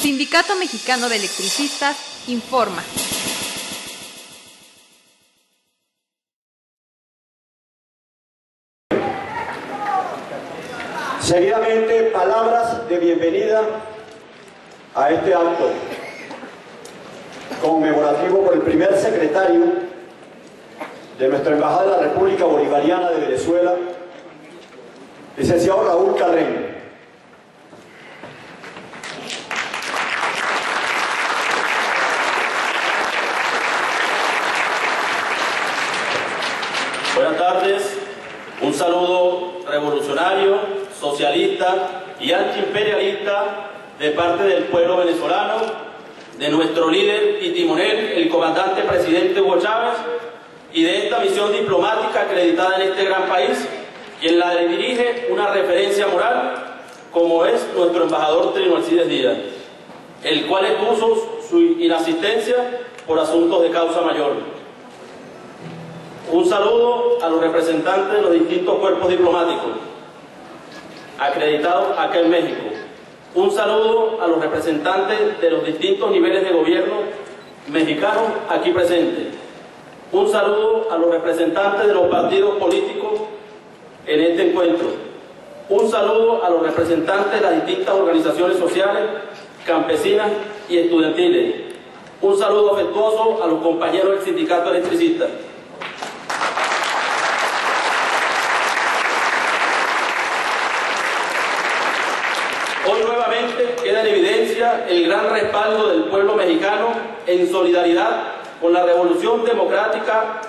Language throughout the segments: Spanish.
Sindicato Mexicano de Electricistas informa. Seguidamente, palabras de bienvenida a este acto conmemorativo por el primer secretario de nuestra Embajada de la República Bolivariana de Venezuela, licenciado Raúl Carreño. Buenas tardes, un saludo revolucionario, socialista y antiimperialista de parte del pueblo venezolano, de nuestro líder y timonel, el comandante presidente Hugo Chávez, y de esta misión diplomática acreditada en este gran país, quien la dirige una referencia moral, como es nuestro embajador Trino Alcides Díaz, el cual expuso su inasistencia por asuntos de causa mayor. Un saludo a los representantes de los distintos cuerpos diplomáticos acreditados acá en México. Un saludo a los representantes de los distintos niveles de gobierno mexicanos aquí presentes. Un saludo a los representantes de los partidos políticos en este encuentro. Un saludo a los representantes de las distintas organizaciones sociales, campesinas y estudiantiles. Un saludo afectuoso a los compañeros del Sindicato Electricista. Hoy nuevamente queda en evidencia el gran respaldo del pueblo mexicano en solidaridad con la revolución democrática,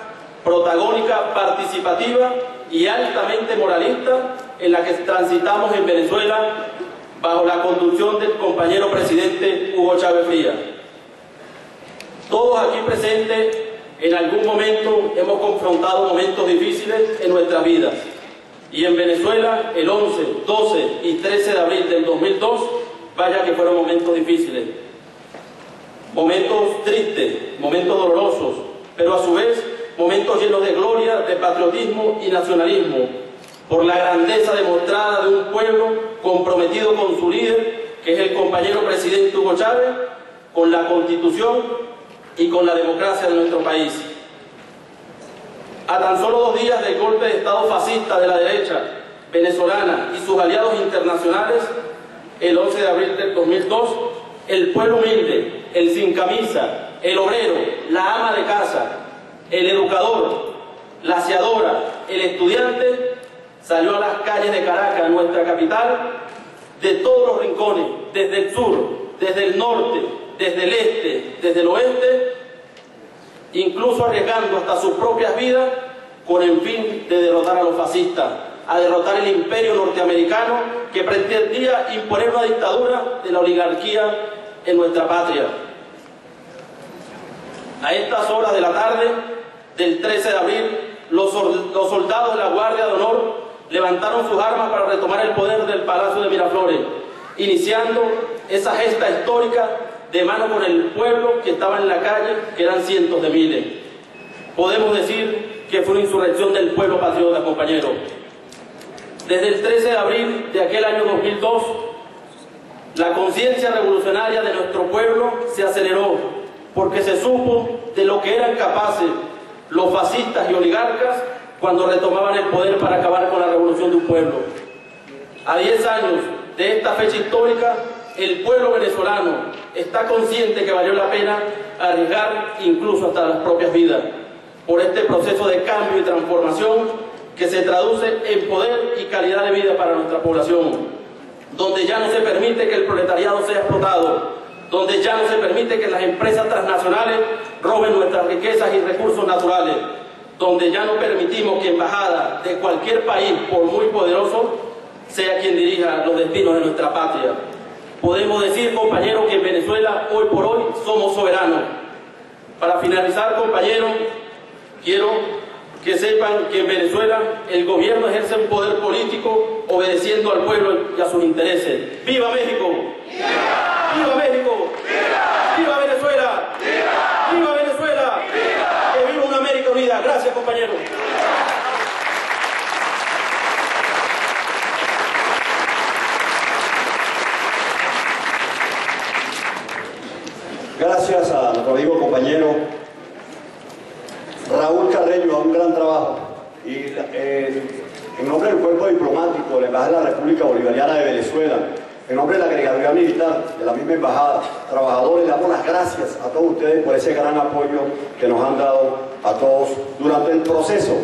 protagónica, participativa y altamente moralista en la que transitamos en Venezuela bajo la conducción del compañero presidente Hugo Chávez Frías. Todos aquí presentes en algún momento hemos confrontado momentos difíciles en nuestras vidas. Y en Venezuela, el 11, 12 y 13 de abril del 2002, vaya que fueron momentos difíciles, momentos tristes, momentos dolorosos, pero a su vez momentos llenos de gloria, de patriotismo y nacionalismo, por la grandeza demostrada de un pueblo comprometido con su líder, que es el compañero presidente Hugo Chávez, con la Constitución y con la democracia de nuestro país. A tan solo 2 días del golpe de Estado fascista de la derecha venezolana y sus aliados internacionales, el 11 de abril del 2002, el pueblo humilde, el sin camisa, el obrero, la ama de casa, el educador, la aseadora, el estudiante, salió a las calles de Caracas, nuestra capital, de todos los rincones, desde el sur, desde el norte, desde el este, desde el oeste, incluso arriesgando hasta sus propias vidas con el fin de derrotar a los fascistas, a derrotar el imperio norteamericano que pretendía imponer una dictadura de la oligarquía en nuestra patria. A estas horas de la tarde del 13 de abril, los soldados de la Guardia de Honor levantaron sus armas para retomar el poder del Palacio de Miraflores, iniciando esa gesta histórica de mano con el pueblo que estaba en la calle, que eran cientos de miles. Podemos decir que fue una insurrección del pueblo patriota, compañeros. Desde el 13 de abril de aquel año 2002, la conciencia revolucionaria de nuestro pueblo se aceleró, porque se supo de lo que eran capaces los fascistas y oligarcas cuando retomaban el poder para acabar con la revolución de un pueblo. A 10 años de esta fecha histórica, el pueblo venezolano está consciente que valió la pena arriesgar incluso hasta las propias vidas por este proceso de cambio y transformación que se traduce en poder y calidad de vida para nuestra población, donde ya no se permite que el proletariado sea explotado, donde ya no se permite que las empresas transnacionales roben nuestras riquezas y recursos naturales, donde ya no permitimos que embajadas de cualquier país, por muy poderoso, sea quien dirija los destinos de nuestra patria. Podemos decir, compañeros, que en Venezuela hoy por hoy somos soberanos. Para finalizar, compañeros, quiero que sepan que en Venezuela el gobierno ejerce un poder político obedeciendo al pueblo y a sus intereses. ¡Viva México! ¡Viva! ¡Viva México! ¡Viva! ¡Viva Venezuela! ¡Viva! ¡Viva Venezuela! ¡Viva! ¡Que viva una América unida! Gracias, compañeros. gracias a nuestro amigo compañero Raúl Carreño, a un gran trabajo. Y en nombre del cuerpo diplomático de la Embajada de la República Bolivariana de Venezuela, en nombre de la agregaduría militar de la misma embajada, trabajadores, le damos las gracias a todos ustedes por ese gran apoyo que nos han dado a todos durante el proceso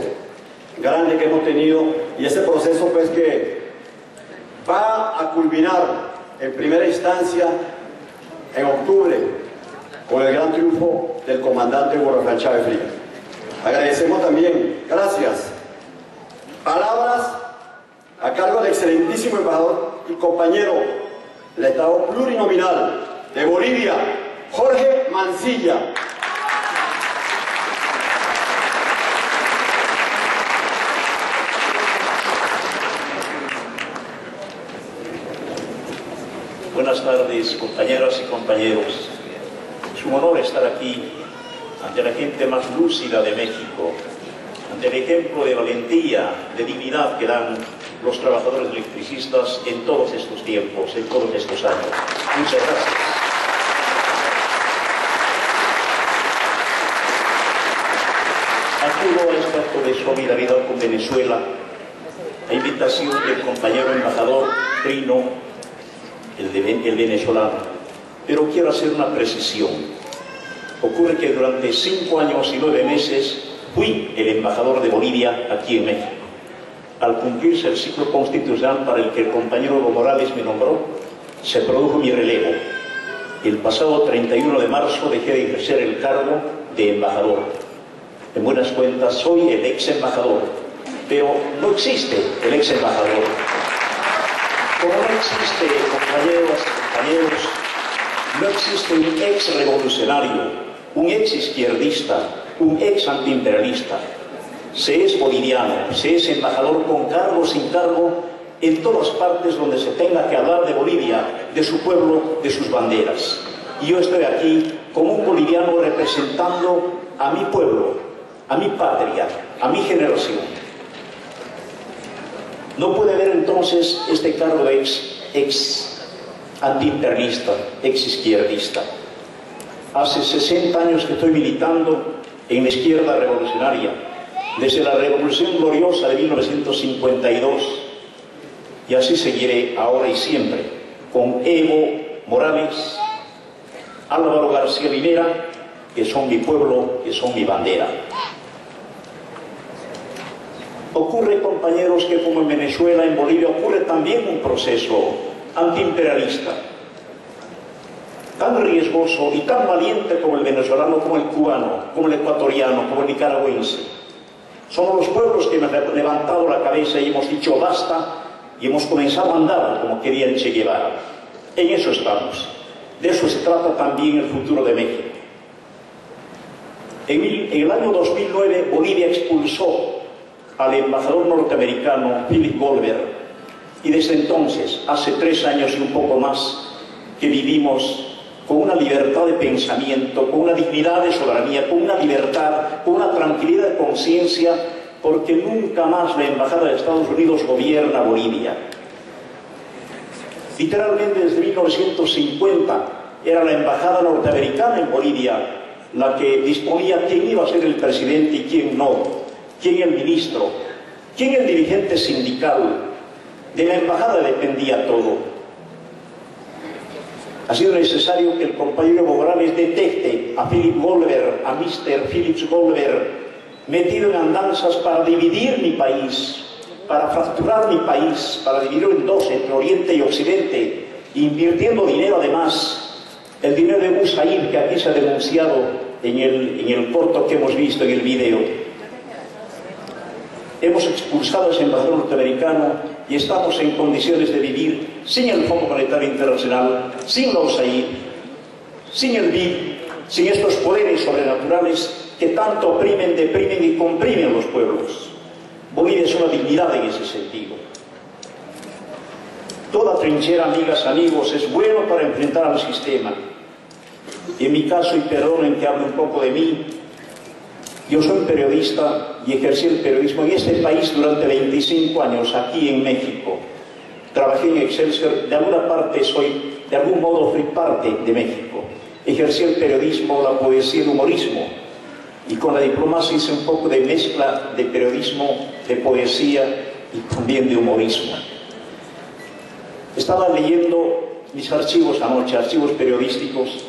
grande que hemos tenido, y ese proceso pues que va a culminar en primera instancia en octubre con el gran triunfo del comandante Hugo Rafael Chávez Frías. Agradecemos también, gracias, palabras a cargo del excelentísimo embajador y compañero del Estado Plurinominal de Bolivia, Jorge Mancilla. Buenas tardes, compañeras y compañeros. Es un honor estar aquí ante la gente más lúcida de México, ante el ejemplo de valentía, de dignidad que dan los trabajadores electricistas en todos estos tiempos, en todos estos años. Muchas gracias. Acudo a este acto de solidaridad con Venezuela a invitación del compañero embajador Trino, el venezolano, pero quiero hacer una precisión. Ocurre que durante 5 años y 9 meses fui el embajador de Bolivia aquí en México. Al cumplirse el ciclo constitucional para el que el compañero Evo Morales me nombró, se produjo mi relevo. El pasado 31 de marzo dejé de ejercer el cargo de embajador. En buenas cuentas, soy el ex embajador, pero no existe el ex embajador. Como no existe, compañeras y compañeros, no existe un ex revolucionario, un ex izquierdista, un ex antiimperialista. Se es boliviano, se es embajador con cargo o sin cargo en todas partes donde se tenga que hablar de Bolivia, de su pueblo, de sus banderas. Y yo estoy aquí como un boliviano representando a mi pueblo, a mi patria, a mi generación. No puede haber entonces este cargo de ex antiimperialista, ex izquierdista. Hace 60 años que estoy militando en la izquierda revolucionaria, desde la Revolución Gloriosa de 1952, y así seguiré ahora y siempre, con Evo Morales, Álvaro García Linera, que son mi pueblo, que son mi bandera. Ocurre, compañeros, que como en Venezuela, en Bolivia, ocurre también un proceso antiimperialista, tan riesgoso y tan valiente como el venezolano, como el cubano, como el ecuatoriano, como el nicaragüense. Somos los pueblos que hemos levantado la cabeza y hemos dicho basta, y hemos comenzado a andar como quería el Che Guevara. En eso estamos. De eso se trata también el futuro de México. En el año 2009, Bolivia expulsó al embajador norteamericano Philip Goldberg, y desde entonces, hace 3 años y un poco más, que vivimos con una libertad de pensamiento, con una dignidad de soberanía, con una libertad, con una tranquilidad de conciencia, porque nunca más la Embajada de Estados Unidos gobierna Bolivia. Literalmente desde 1950 era la Embajada norteamericana en Bolivia la que disponía quién iba a ser el presidente y quién no, quién el ministro, quién el dirigente sindical. De la Embajada dependía todo. Ha sido necesario que el compañero Evo Morales detecte a Philip Goldberg, a Mr. Phillips Goldberg, metido en andanzas para dividir mi país, para fracturar mi país, para dividirlo en dos, entre Oriente y Occidente, invirtiendo dinero además, el dinero de USAID que aquí se ha denunciado en el corto que hemos visto en el video. Hemos expulsado a ese embajador norteamericano y estamos en condiciones de vivir sin el Fondo Monetario Internacional, sin la USAID, sin el BID, sin estos poderes sobrenaturales que tanto oprimen, deprimen y comprimen los pueblos. Bolivia es una dignidad en ese sentido. Toda trinchera, amigas, amigos, es bueno para enfrentar al sistema. Y en mi caso, y perdonen que hable un poco de mí, yo soy periodista y ejercí el periodismo en este país durante 25 años, aquí en México. Trabajé en Excelsior, de alguna parte de algún modo fui parte de México. ejercí el periodismo, la poesía y el humorismo. Y con la diplomacia hice un poco de mezcla de periodismo, de poesía y también de humorismo. Estaba leyendo mis archivos anoche, archivos periodísticos.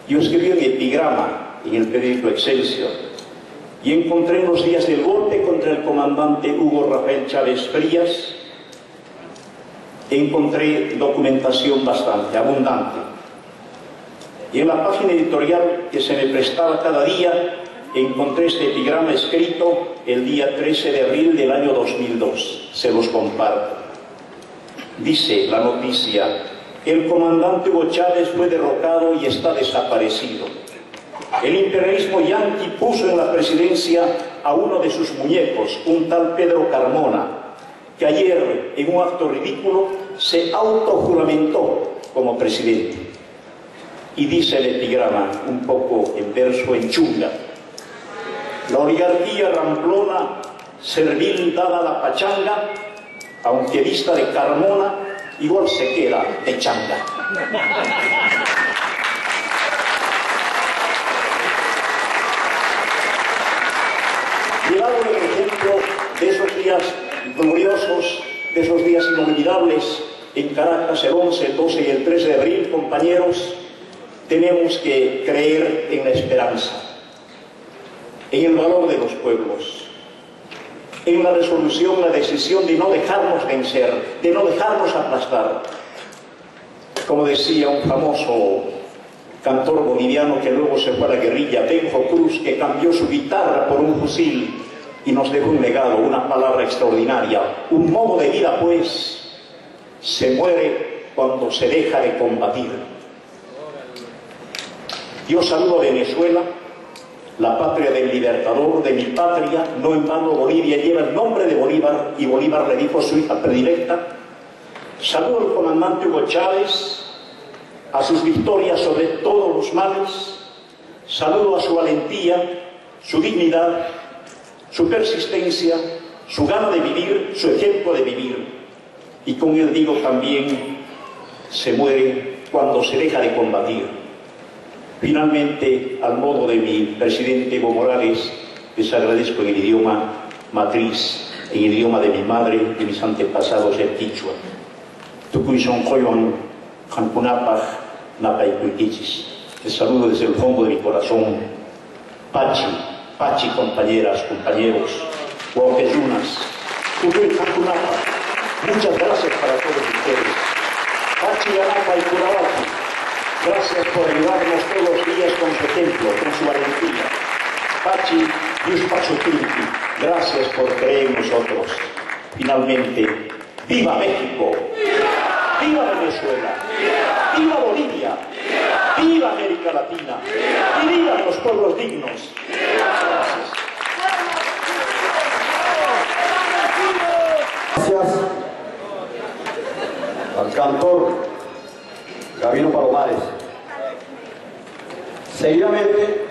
Yo escribí un epigrama en el periódico Excelsior y encontré en los días del golpe contra el comandante Hugo Rafael Chávez Frías, encontré documentación bastante abundante. Y en la página editorial que se me prestaba cada día, encontré este epigrama escrito el día 13 de abril del año 2002. Se los comparto. Dice la noticia: el comandante Hugo Chávez fue derrotado y está desaparecido. El imperialismo yanqui puso en la presidencia a uno de sus muñecos, un tal Pedro Carmona, que ayer, en un acto ridículo, se autojuramentó como presidente. Y dice el epigrama, un poco en verso en chunga: la oligarquía ramplona, servil dada la pachanga, aunque vista de Carmona, igual se queda de changa. Llevado el ejemplo de esos días gloriosos, de esos días inolvidables en Caracas, el 11, el 12 y el 13 de abril, compañeros, tenemos que creer en la esperanza, en el valor de los pueblos, en la resolución, la decisión de no dejarnos vencer, de no dejarnos aplastar. Como decía un famoso cantor boliviano que luego se fue a la guerrilla, Benjo Cruz, que cambió su guitarra por un fusil y nos dejó un legado, una palabra extraordinaria: un modo de vida, pues, se muere cuando se deja de combatir. Yo saludo a Venezuela, la patria del libertador, de mi patria. No en vano Bolivia lleva el nombre de Bolívar, y Bolívar le dijo a su hija predilecta. Saludo al comandante Hugo Chávez, a sus victorias sobre todos los males. Saludo a su valentía, su dignidad, su persistencia, su gana de vivir, su ejemplo de vivir. Y con él digo también: se muere cuando se deja de combatir. Finalmente, al modo de mi presidente Evo Morales, les agradezco en el idioma matriz, en el idioma de mi madre, de mis antepasados, el quichua. Tucuy-son joyon, Hankunapaj, Napaycuiquichis. Les saludo desde el fondo de mi corazón. Pachi, Pachi, compañeras, compañeros, Huauqueyunas, Tucuy Hankunapaj. Muchas gracias para todos ustedes. Pachi, Anapa y Curabaki. Gracias por ayudarnos todos los días con su ejemplo, con su valentía. Pachi, Yuspachupinti, gracias por creer en nosotros. Finalmente, ¡viva México! ¡Viva! ¡Viva Venezuela! ¡Viva! ¡Viva Bolivia! ¡Viva! ¡Viva América Latina! ¡Viva! ¡Y vivan los pueblos dignos! Gracias. Gracias al cantor Gabino Palomares. Seguidamente,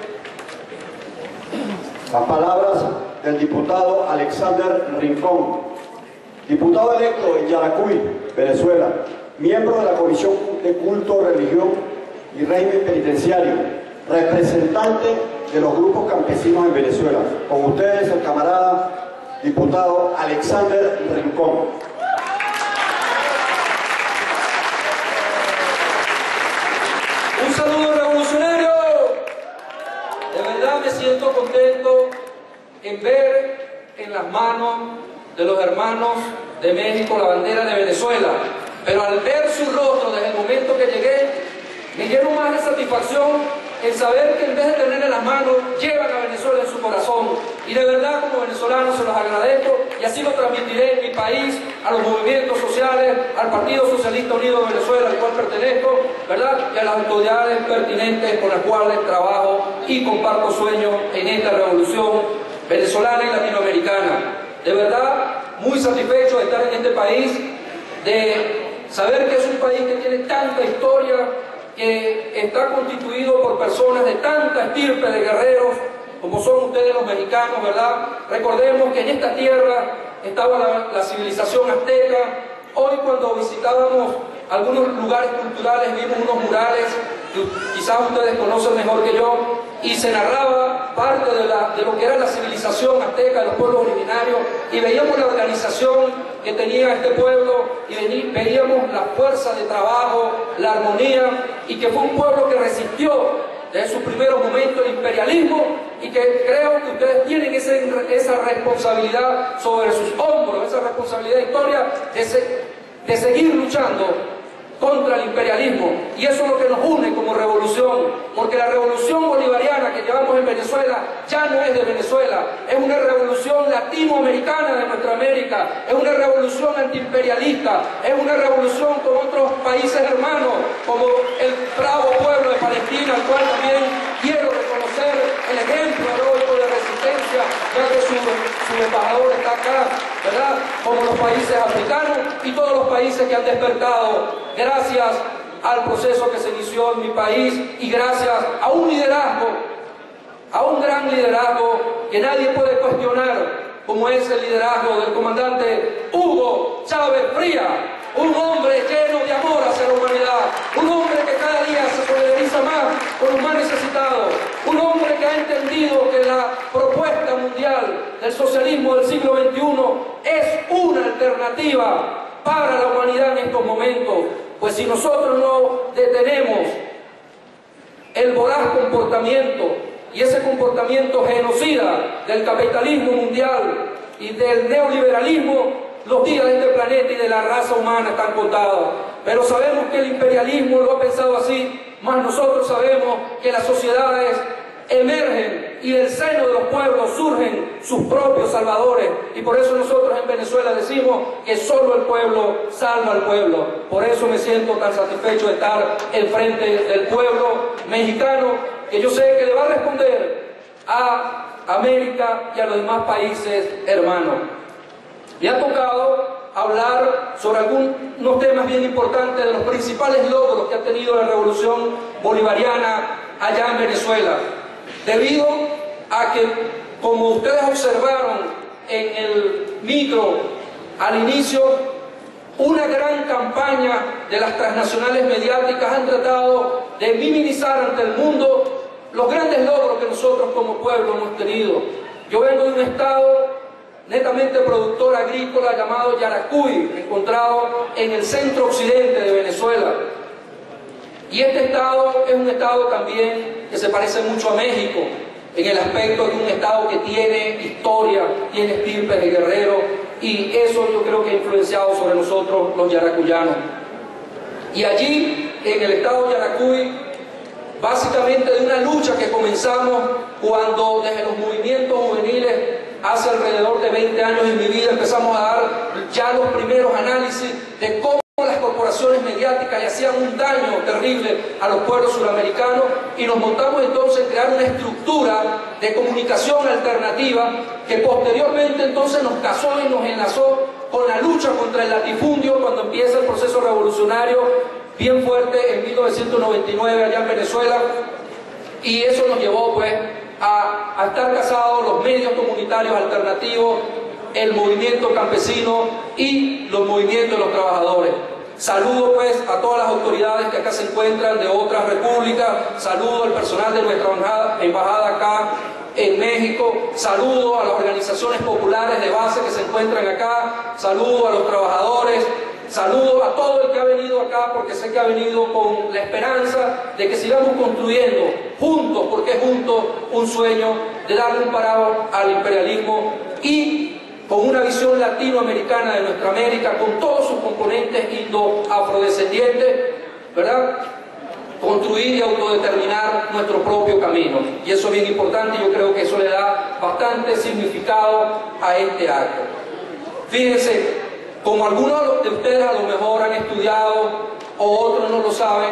las palabras del diputado Alexander Rincón, diputado electo en Yaracuy, Venezuela, miembro de la Comisión de Culto, Religión y Régimen Penitenciario, representante de los grupos campesinos en Venezuela. Con ustedes, el camarada diputado Alexander Rincón. Un saludo revolucionario. De verdad me siento contento en ver en las manos de los hermanos de México la bandera de Venezuela, pero al ver su rostro desde el momento que llegué, me lleno más de satisfacción el saber que en vez de tener en las manos, llevan a Venezuela en su corazón. Y de verdad, como venezolano, se los agradezco, y así lo transmitiré en mi país, a los movimientos sociales, al Partido Socialista Unido de Venezuela, al cual pertenezco, ¿verdad?, y a las autoridades pertinentes con las cuales trabajo y comparto sueños en esta revolución venezolana y latinoamericana. De verdad, muy satisfecho de estar en este país, de saber que es un país que tiene tanta historia, que está constituido por personas de tanta estirpe de guerreros, como son ustedes los mexicanos, ¿verdad? Recordemos que en esta tierra estaba la civilización azteca. Hoy, cuando visitábamos algunos lugares culturales, vimos unos murales que quizás ustedes conocen mejor que yo, y se narraba parte de lo que era la civilización azteca de los pueblos originarios, y veíamos la organización que tenía este pueblo, y veíamos la fuerza de trabajo, la armonía, y que fue un pueblo que resistió desde sus primeros momentos el imperialismo, y que creo que ustedes tienen esa responsabilidad sobre sus hombros, esa responsabilidad histórica de seguir luchando contra el imperialismo. Y eso es lo que nos une como revolución, porque la revolución bolivariana que llevamos en Venezuela ya no es de Venezuela, es una revolución latinoamericana de nuestra América, es una revolución antiimperialista, es una revolución con otros países hermanos, como el bravo pueblo de Palestina, al cual también quiero reconocer el ejemplo heroico de resistencia, ya que su embajador está acá, ¿verdad? Como los países africanos y todos los países que han despertado gracias al proceso que se inició en mi país y gracias a un liderazgo, a un gran liderazgo que nadie puede cuestionar, como es el liderazgo del comandante Hugo Chávez Frías, un hombre lleno de amor hacia la humanidad, un hombre que cada día se solidariza más con los más necesitados, un hombre que ha entendido que la propuesta mundial del socialismo del siglo XXI es una alternativa para la humanidad en estos momentos, pues si nosotros no detenemos el voraz comportamiento y ese comportamiento genocida del capitalismo mundial y del neoliberalismo, los días de este planeta y de la raza humana están contados. Pero sabemos que el imperialismo lo ha pensado así, más nosotros sabemos que las sociedades emergen y del seno de los pueblos surgen sus propios salvadores, y por eso nosotros en Venezuela decimos que solo el pueblo salva al pueblo. Por eso me siento tan satisfecho de estar enfrente del pueblo mexicano, que yo sé que le va a responder a América y a los demás países hermanos. Me ha tocado hablar sobre algunos temas bien importantes de los principales logros que ha tenido la revolución bolivariana allá en Venezuela, debido a que, como ustedes observaron en el micro al inicio, una gran campaña de las transnacionales mediáticas han tratado de minimizar ante el mundo los grandes logros que nosotros como pueblo hemos tenido. Yo vengo de un estado netamente productor agrícola llamado Yaracuy, encontrado en el centro occidente de Venezuela. Y este estado es un estado también que se parece mucho a México, en el aspecto de un estado que tiene historia, tiene estirpes de guerreros, y eso yo creo que ha influenciado sobre nosotros los yaracuyanos. Y allí, en el estado de Yaracuy, básicamente de una lucha que comenzamos cuando desde los movimientos juveniles, hace alrededor de 20 años en mi vida, empezamos a dar ya los primeros análisis de cómo las corporaciones mediáticas le hacían un daño terrible a los pueblos suramericanos, y nos montamos entonces en crear una estructura de comunicación alternativa que posteriormente entonces nos casó y nos enlazó con la lucha contra el latifundio cuando empieza el proceso revolucionario bien fuerte en 1999 allá en Venezuela, y eso nos llevó pues a estar casados los medios comunitarios alternativos, el movimiento campesino y los movimientos de los trabajadores. Saludo pues a todas las autoridades que acá se encuentran de otras repúblicas, saludo al personal de nuestra embajada acá en México, saludo a las organizaciones populares de base que se encuentran acá, saludo a los trabajadores, saludo a todo el que ha venido acá, porque sé que ha venido con la esperanza de que sigamos construyendo juntos, porque es juntos un sueño de darle un parado al imperialismo, y con una visión latinoamericana de nuestra América, con todos sus componentes indo-afrodescendientes, ¿verdad? Construir y autodeterminar nuestro propio camino. Y eso es bien importante, y yo creo que eso le da bastante significado a este acto. Fíjense, como algunos de ustedes a lo mejor han estudiado o otros no lo saben,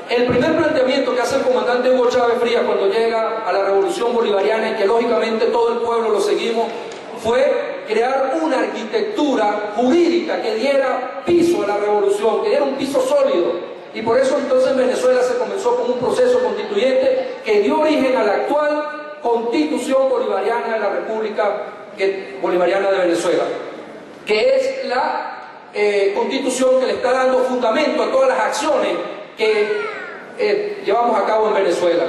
el primer planteamiento que hace el comandante Hugo Chávez Frías cuando llega a la revolución bolivariana, y que lógicamente todo el pueblo lo seguimos, fue crear una arquitectura jurídica que diera piso a la revolución, que diera un piso sólido. Y por eso entonces en Venezuela se comenzó con un proceso constituyente que dio origen a la actual Constitución Bolivariana de la República Bolivariana de Venezuela, que es la constitución que le está dando fundamento a todas las acciones que llevamos a cabo en Venezuela.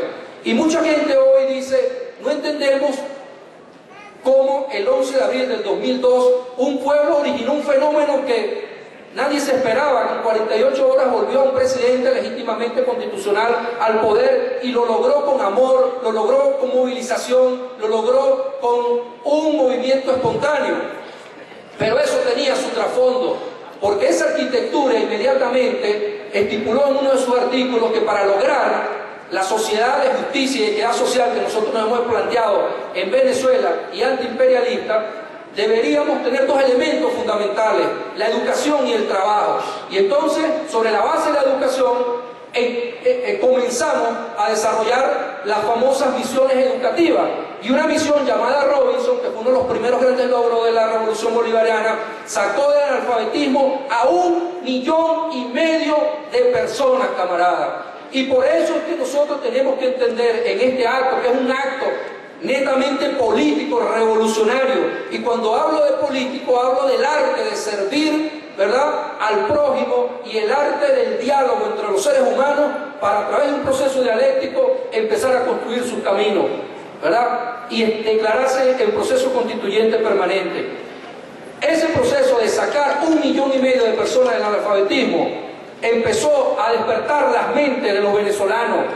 Y mucha gente hoy dice, no entendemos cómo el 11 de abril del 2002 un pueblo originó un fenómeno que nadie se esperaba, que en 48 horas volvió a un presidente legítimamente constitucional al poder y lo logró con amor, lo logró con movilización, lo logró con un movimiento espontáneo. Pero eso tenía su trasfondo, porque esa arquitectura inmediatamente estipuló en uno de sus artículos que para lograr la sociedad de justicia y equidad social que nosotros nos hemos planteado en Venezuela y antiimperialista, deberíamos tener dos elementos fundamentales, la educación y el trabajo. Y entonces, sobre la base de la educación, comenzamos a desarrollar las famosas misiones educativas. Y una misión llamada Robinson, que fue uno de los primeros grandes logros de la Revolución Bolivariana, sacó del analfabetismo a 1,5 millones de personas, camaradas. Y por eso es que nosotros tenemos que entender en este acto, que es un acto netamente político, revolucionario, y cuando hablo de político hablo del arte de servir, ¿verdad?, al prójimo, y el arte del diálogo entre los seres humanos para, a través de un proceso dialéctico, empezar a construir sus caminos, ¿verdad?, y declararse en proceso constituyente permanente. Ese proceso de sacar 1,5 millones de personas del analfabetismo empezó a despertar las mentes de los venezolanos.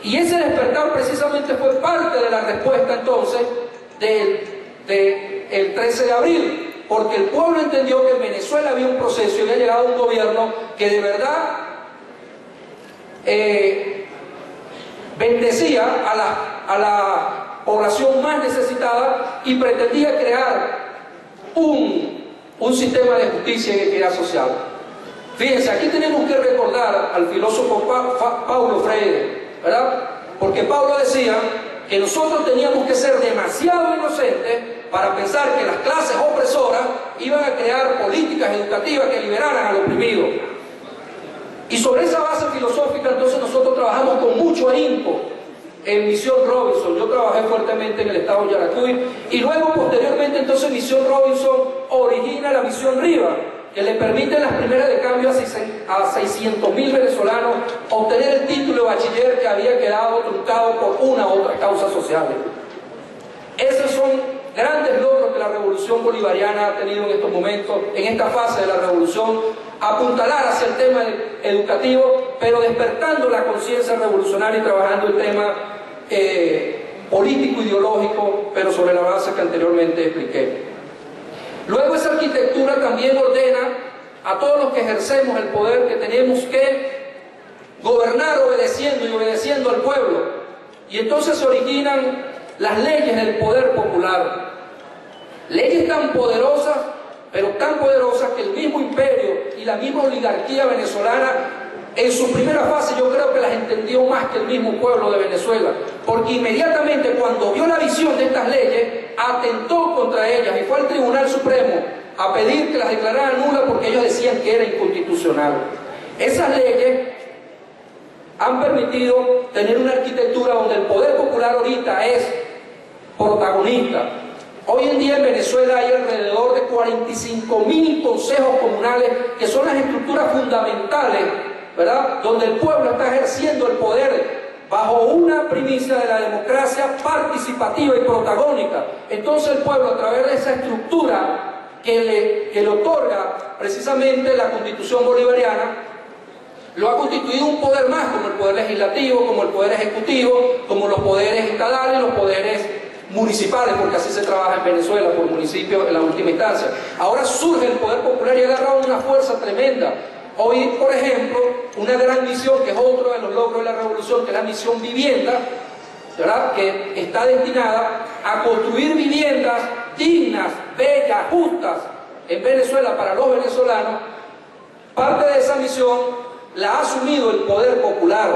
Y ese despertar precisamente fue parte de la respuesta entonces del 13 de abril, porque el pueblo entendió que en Venezuela había un proceso y había llegado un gobierno que de verdad bendecía a la población más necesitada y pretendía crear un sistema de justicia y equidad social. Fíjense, aquí tenemos que recordar al filósofo Paulo Freire, ¿verdad? Porque Paulo decía que nosotros teníamos que ser demasiado inocentes para pensar que las clases opresoras iban a crear políticas educativas que liberaran al oprimido. Y sobre esa base filosófica entonces nosotros trabajamos con mucho ahínco en Misión Robinson. Yo trabajé fuertemente en el estado de Yaracuy y luego posteriormente entonces Misión Robinson origina la Misión Riva, que le permite las primeras de cambio a 600.000 venezolanos obtener el título de bachiller que había quedado truncado por una u otra causa social. Esos son grandes logros que la revolución bolivariana ha tenido en estos momentos, en esta fase de la revolución, apuntalar hacia el tema educativo, pero despertando la conciencia revolucionaria y trabajando el tema político-ideológico, pero sobre la base que anteriormente expliqué. Luego esa arquitectura también ordena a todos los que ejercemos el poder que tenemos que gobernar obedeciendo al pueblo. Y entonces se originan las leyes del poder popular. Leyes tan poderosas, pero tan poderosas que el mismo imperio y la misma oligarquía venezolana en su primera fase yo creo que las entendió más que el mismo pueblo de Venezuela, porque inmediatamente cuando vio la visión de estas leyes, atentó contra ellas y fue al Tribunal Supremo a pedir que las declararan nulas porque ellos decían que era inconstitucional. Esas leyes han permitido tener una arquitectura donde el poder popular ahorita es protagonista. Hoy en día en Venezuela hay alrededor de 45.000 consejos comunales que son las estructuras fundamentales, ¿verdad?, donde el pueblo está ejerciendo el poder bajo una primicia de la democracia participativa y protagónica. Entonces el pueblo, a través de esa estructura que le otorga precisamente la Constitución bolivariana, lo ha constituido un poder más, como el poder legislativo, como el poder ejecutivo, como los poderes estadales y los poderes municipales, porque así se trabaja en Venezuela, por municipios en la última instancia. Ahora surge el poder popular y ha agarrado una fuerza tremenda. Hoy, por ejemplo, una gran misión, que es otro de los logros de la revolución, que es la misión vivienda, ¿verdad?, que está destinada a construir viviendas dignas, bellas, justas en Venezuela para los venezolanos. Parte de esa misión la ha asumido el poder popular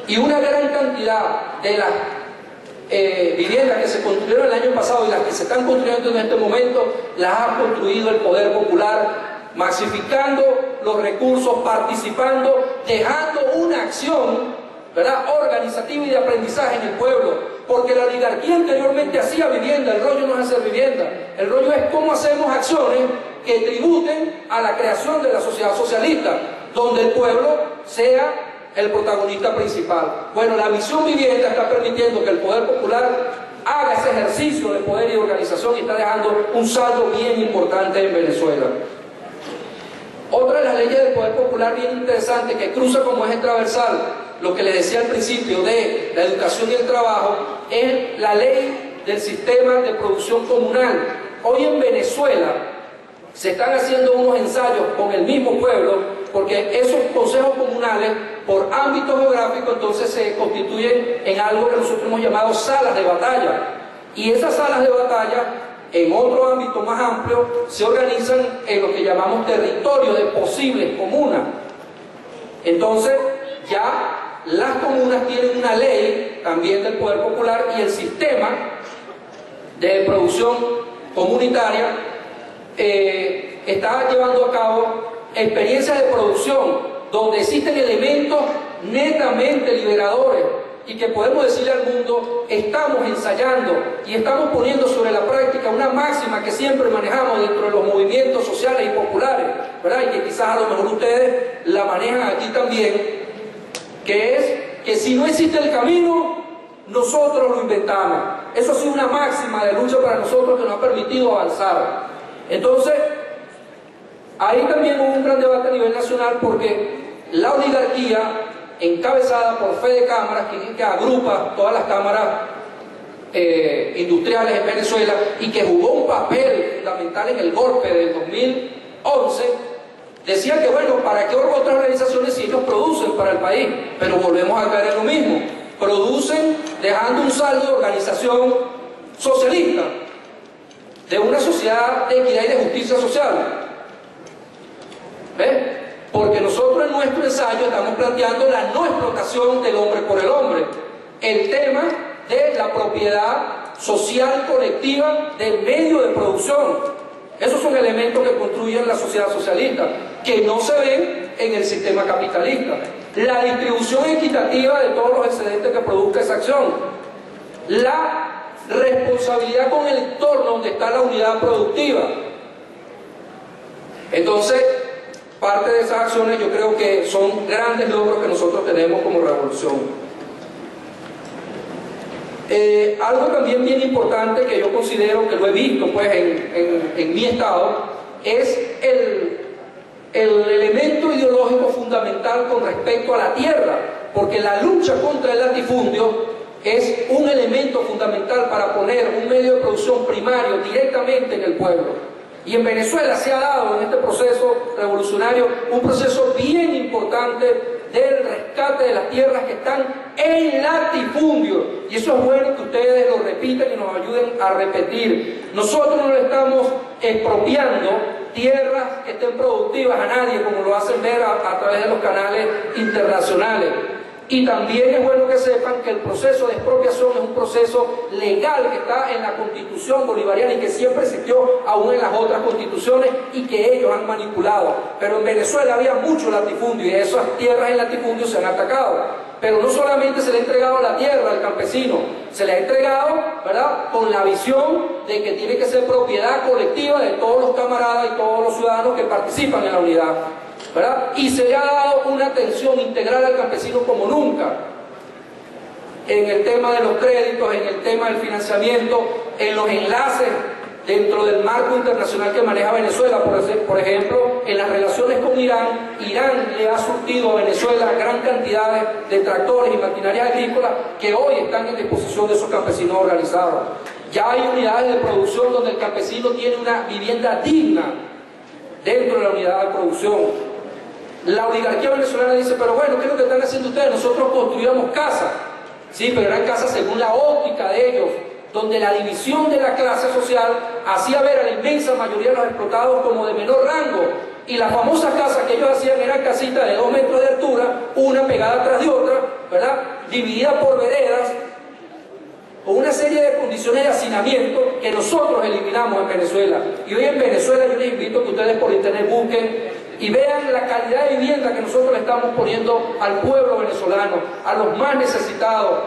y una gran cantidad de las viviendas que se construyeron el año pasado y las que se están construyendo en este momento las ha construido el poder popular, masificando los recursos, participando, dejando una acción, ¿verdad?, organizativa y de aprendizaje en el pueblo, porque la oligarquía anteriormente hacía vivienda, el rollo no es hacer vivienda, el rollo es cómo hacemos acciones que tributen a la creación de la sociedad socialista, donde el pueblo sea el protagonista principal. Bueno, la misión vivienda está permitiendo que el poder popular haga ese ejercicio de poder y de organización y está dejando un saldo bien importante en Venezuela. Otra de las leyes del poder popular bien interesante que cruza como eje transversal lo que les decía al principio de la educación y el trabajo es la ley del sistema de producción comunal. Hoy en Venezuela se están haciendo unos ensayos con el mismo pueblo porque esos consejos comunales por ámbito geográfico entonces se constituyen en algo que nosotros hemos llamado salas de batalla, y esas salas de batalla en otro ámbito más amplio se organizan en lo que llamamos territorios de posibles comunas. Entonces ya las comunas tienen una ley también del poder popular y el sistema de producción comunitaria está llevando a cabo experiencias de producción donde existen elementos netamente liberadores y que podemos decirle al mundo, estamos ensayando y estamos poniendo sobre la práctica una máxima que siempre manejamos dentro de los movimientos sociales y populares, ¿verdad? Y que quizás a lo mejor ustedes la manejan aquí también, que es que si no existe el camino, nosotros lo inventamos. Eso ha sido una máxima de lucha para nosotros que nos ha permitido avanzar. Entonces, ahí también hubo un gran debate a nivel nacional porque la oligarquía, encabezada por Fede Cámaras, que agrupa todas las cámaras industriales en Venezuela y que jugó un papel fundamental en el golpe del 2011, decía que bueno, ¿para qué otras organizaciones si ellos producen para el país? Pero volvemos a caer en lo mismo, producen dejando un saldo de organización socialista, de una sociedad de equidad y de justicia social. ¿Ves? Porque nosotros en nuestro ensayo estamos planteando la no explotación del hombre por el hombre, el tema de la propiedad social colectiva del medio de producción. Esos son elementos que construyen la sociedad socialista, que no se ven en el sistema capitalista. La distribución equitativa de todos los excedentes que produzca esa acción. La responsabilidad con el entorno donde está la unidad productiva. Entonces, parte de esas acciones yo creo que son grandes logros que nosotros tenemos como revolución. Algo también bien importante que yo considero que lo he visto pues en mi estado es el elemento ideológico fundamental con respecto a la tierra, porque la lucha contra el latifundio es un elemento fundamental para poner un medio de producción primario directamente en el pueblo. Y en Venezuela se ha dado en este proceso revolucionario un proceso bien importante del rescate de las tierras que están en latifundio. Y eso es bueno que ustedes lo repitan y nos ayuden a repetir. Nosotros no le estamos expropiando tierras que estén productivas a nadie, como lo hacen ver a través de los canales internacionales. Y también es bueno que sepan que el proceso de expropiación es un proceso legal que está en la Constitución bolivariana y que siempre existió aún en las otras constituciones y que ellos han manipulado. Pero en Venezuela había mucho latifundio y esas tierras en latifundio se han atacado. Pero no solamente se le ha entregado la tierra al campesino, se le ha entregado, ¿verdad?, con la visión de que tiene que ser propiedad colectiva de todos los camaradas y todos los ciudadanos que participan en la unidad, ¿verdad? Y se le ha dado una atención integral al campesino como nunca, en el tema de los créditos, en el tema del financiamiento, en los enlaces dentro del marco internacional que maneja Venezuela. Por ejemplo, en las relaciones con Irán, Irán le ha surtido a Venezuela gran cantidad de tractores y maquinaria agrícola que hoy están en disposición de esos campesinos organizados. Ya hay unidades de producción donde el campesino tiene una vivienda digna dentro de la unidad de producción. La oligarquía venezolana dice, pero bueno, ¿qué es lo que están haciendo ustedes? Nosotros construíamos casas. Sí, pero eran casas según la óptica de ellos, donde la división de la clase social hacía ver a la inmensa mayoría de los explotados como de menor rango. Y las famosas casas que ellos hacían eran casitas de 2 metros de altura, una pegada tras de otra, ¿verdad?, divididas por veredas, con una serie de condiciones de hacinamiento que nosotros eliminamos en Venezuela. Y hoy en Venezuela yo les invito a que ustedes por internet busquen y vean la calidad de vivienda que nosotros le estamos poniendo al pueblo venezolano, a los más necesitados,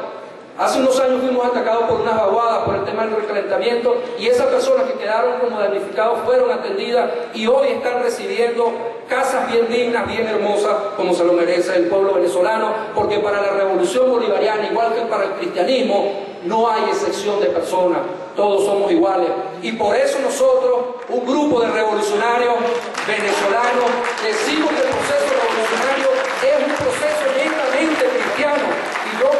Hace unos años fuimos atacados por unas vaguadas por el tema del recalentamiento y esas personas que quedaron como damnificados fueron atendidas y hoy están recibiendo casas bien dignas, bien hermosas, como se lo merece el pueblo venezolano, porque para la revolución bolivariana, igual que para el cristianismo, no hay excepción de personas, todos somos iguales. Y por eso nosotros, un grupo de revolucionarios venezolanos, decimos que el proceso revolucionario es un proceso netamente cristiano. Y yo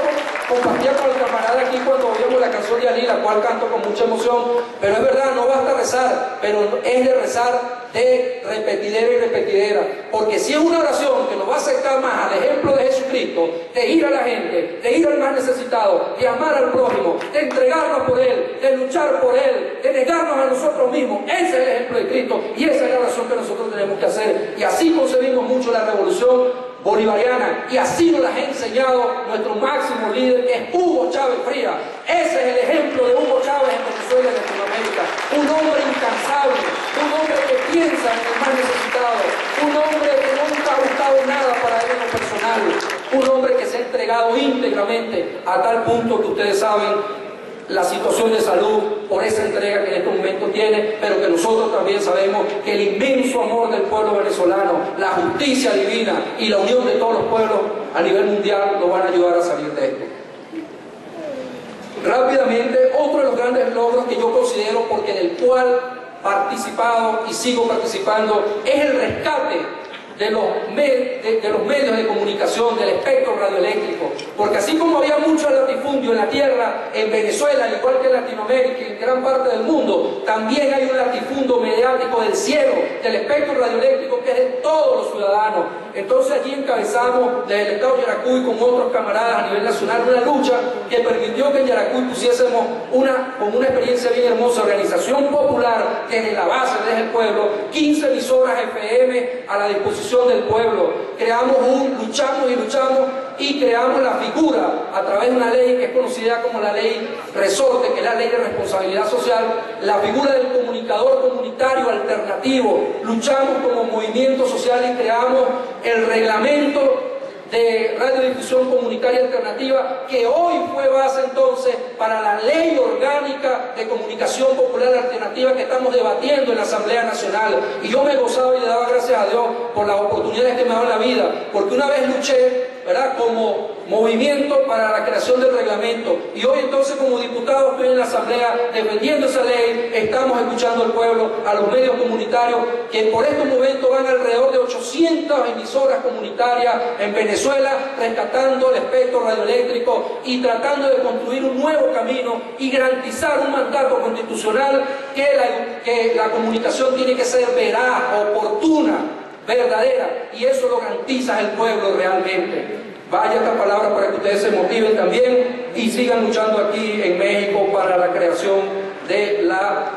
compartía con el camarada aquí cuando oíamos la canción de Ali, la cual canto con mucha emoción, pero es verdad, no basta rezar, pero es de rezar de repetidera y repetidera, porque si es una oración que nos va a acercar más al ejemplo de Jesucristo, de ir a la gente, de ir al más necesitado, de amar al prójimo, de entregarnos por Él, de luchar por Él, de negarnos a nosotros mismos, ese es el ejemplo de Cristo y esa es la oración que nosotros tenemos que hacer. Y así concebimos mucho la revolución bolivariana y así nos las ha enseñado nuestro máximo líder, que es Hugo Chávez Frías. Ese es el ejemplo de Hugo Chávez en Venezuela y Latinoamérica, un hombre incansable, un hombre que piensa en el más necesitado, un hombre que nunca ha buscado nada para él en lo personal, un hombre que se ha entregado íntegramente a tal punto que ustedes saben la situación de salud por esa entrega que en este momento tiene, pero que nosotros también sabemos que el inmenso amor del pueblo venezolano, la justicia divina y la unión de todos los pueblos a nivel mundial nos van a ayudar a salir de esto. Rápidamente, otro de los grandes logros que yo considero, porque del cual he participado y sigo participando, es el rescate de los medios de comunicación, del espectro radioeléctrico, porque así como había mucho latifundio en la tierra, en Venezuela, al igual que en Latinoamérica y en gran parte del mundo, también hay un latifundio mediático del cielo, del espectro radioeléctrico, que es de todos los ciudadanos. Entonces allí encabezamos desde el Estado de Yaracuy con otros camaradas a nivel nacional una lucha que permitió que en Yaracuy pusiésemos con una experiencia bien hermosa, organización popular desde la base, desde el pueblo, 15 emisoras FM a la disposición del pueblo. Luchamos y luchamos y creamos la figura a través de una ley que es conocida como la ley Resorte, que es la ley de responsabilidad social, la figura del comunicador comunitario alternativo. Luchamos como movimiento social y creamos el reglamento de radiodifusión comunitaria alternativa, que hoy fue base entonces para la ley orgánica de comunicación popular alternativa que estamos debatiendo en la Asamblea Nacional. Y yo me he gozado y le daba gracias a Dios por las oportunidades que me ha dado en la vida, porque una vez luché, ¿verdad?, como movimiento para la creación del reglamento, y hoy entonces como diputado estoy en la Asamblea defendiendo esa ley. Estamos escuchando al pueblo, a los medios comunitarios, que por estos momentos van alrededor de 800 emisoras comunitarias en Venezuela, rescatando el espectro radioeléctrico y tratando de construir un nuevo camino y garantizar un mandato constitucional que la comunicación tiene que ser veraz, oportuna, verdadera, y eso lo garantiza el pueblo realmente. Vaya esta palabra para que ustedes se motiven también y sigan luchando aquí en México para la creación de la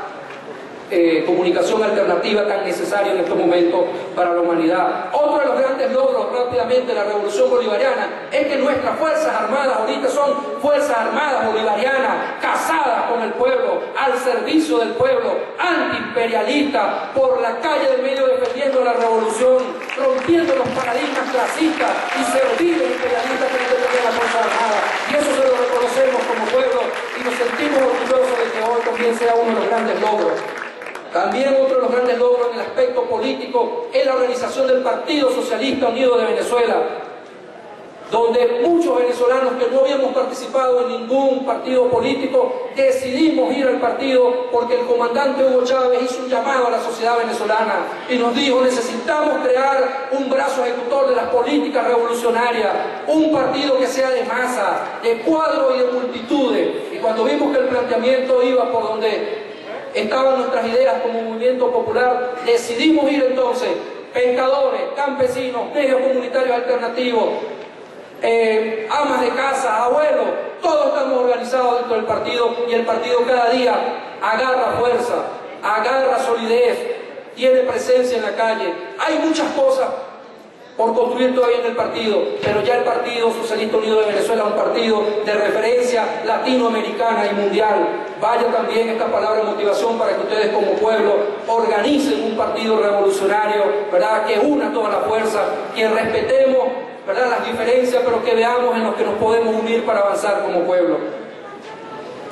comunicación alternativa tan necesaria en estos momentos para la humanidad. Otro de los grandes logros rápidamente de la revolución bolivariana es que nuestras fuerzas armadas ahorita son fuerzas armadas bolivarianas, casadas con el pueblo, al servicio del pueblo, antiimperialistas, por la calle del medio defendiendo la revolución, rompiendo los paradigmas clasistas y servir al imperialista que no tenía las fuerzas armadas. Y eso se lo reconocemos como pueblo y nos sentimos orgullosos de que hoy también sea uno de los grandes logros. También otro de los grandes logros en el aspecto político es la organización del Partido Socialista Unido de Venezuela, donde muchos venezolanos que no habíamos participado en ningún partido político decidimos ir al partido porque el comandante Hugo Chávez hizo un llamado a la sociedad venezolana y nos dijo: necesitamos crear un brazo ejecutor de las políticas revolucionarias, un partido que sea de masa, de cuadro y de multitudes. Y cuando vimos que el planteamiento iba por donde estaban nuestras ideas como movimiento popular, decidimos ir entonces, pescadores, campesinos, medios comunitarios alternativos, amas de casa, abuelos, todos estamos organizados dentro del partido y el partido cada día agarra fuerza, agarra solidez, tiene presencia en la calle. Hay muchas cosas por construir todavía en el partido, pero ya el Partido Socialista Unido de Venezuela es un partido de referencia latinoamericana y mundial. Vaya también esta palabra de motivación para que ustedes como pueblo organicen un partido revolucionario, ¿verdad?, que una toda la fuerza, que respetemos ¿verdad?, las diferencias, pero que veamos en los que nos podemos unir para avanzar como pueblo.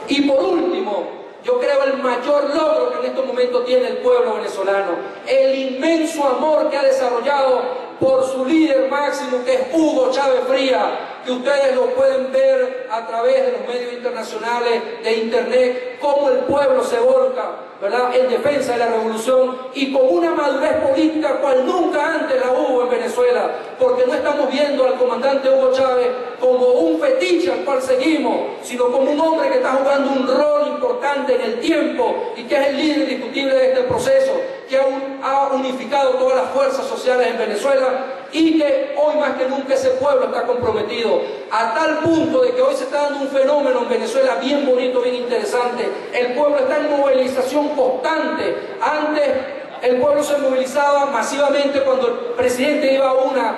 Y por último, yo creo el mayor logro que en estos momentos tiene el pueblo venezolano, el inmenso amor que ha desarrollado por su líder máximo, que es Hugo Chávez Frías, que ustedes lo pueden ver a través de los medios internacionales, de internet, cómo el pueblo se volca, ¿verdad?, en defensa de la revolución, y con una madurez política cual nunca antes la hubo en Venezuela, porque no estamos viendo al comandante Hugo Chávez como un fetiche al cual seguimos, sino como un hombre que está jugando un rol importante en el tiempo y que es el líder indiscutible de este proceso, que ha unificado todas las fuerzas sociales en Venezuela, y que hoy más que nunca ese pueblo está comprometido, a tal punto de que hoy se está dando un fenómeno en Venezuela bien bonito, bien interesante. El pueblo está en movilización constante. Antes el pueblo se movilizaba masivamente cuando el presidente iba a una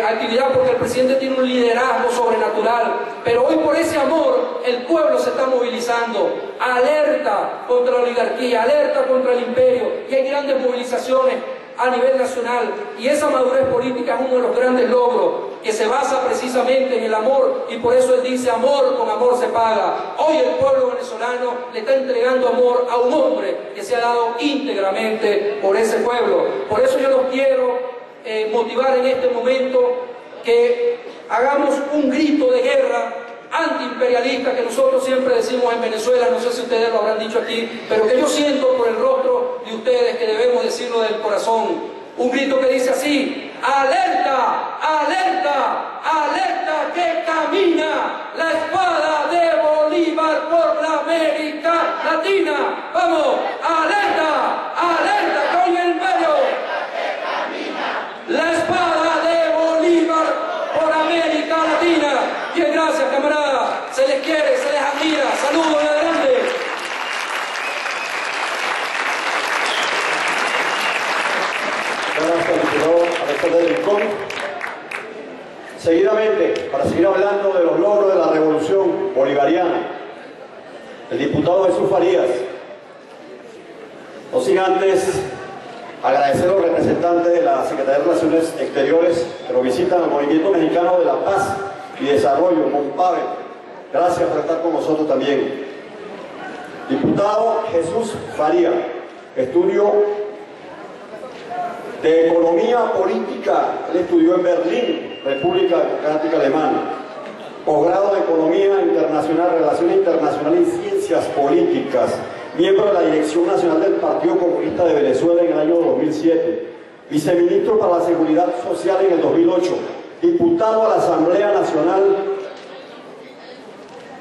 actividad, porque el presidente tiene un liderazgo sobrenatural, pero hoy por ese amor el pueblo se está movilizando, alerta contra la oligarquía, alerta contra el imperio, y hay grandes movilizaciones a nivel nacional, y esa madurez política es uno de los grandes logros, que se basa precisamente en el amor, y por eso él dice: amor con amor se paga. Hoy el pueblo venezolano le está entregando amor a un hombre que se ha dado íntegramente por ese pueblo. Por eso yo los quiero motivar en este momento que hagamos un grito de guerra antiimperialista que nosotros siempre decimos en Venezuela. No sé si ustedes lo habrán dicho aquí, pero que yo siento por el rostro de ustedes que debemos decirlo del corazón. Un grito que dice así: alerta, alerta, alerta, que camina la espada de Bolívar por la América Latina. Vamos, alerta, alerta, que hoy en medio la espada de Bolívar por América Latina. Bien, gracias, camarada. Se les quiere, se les admira. Saludos de adelante. Gracias, diputado Alexander Rincón. Seguidamente, para seguir hablando de los logros de la revolución bolivariana, el diputado Jesús Farías. No sin antes agradecer a los representantes de la Secretaría de Relaciones Exteriores que nos visitan al Movimiento Mexicano de la Paz y Desarrollo, MOMPAVE. Gracias por estar con nosotros también. Diputado Jesús Farías, estudio de Economía Política. Él estudió en Berlín, República Democrática Alemana. Posgrado de Economía Internacional, Relaciones Internacionales y Ciencias Políticas. Miembro de la Dirección Nacional del Partido Comunista de Venezuela en el año 2007, viceministro para la Seguridad Social en el 2008, diputado a la Asamblea Nacional,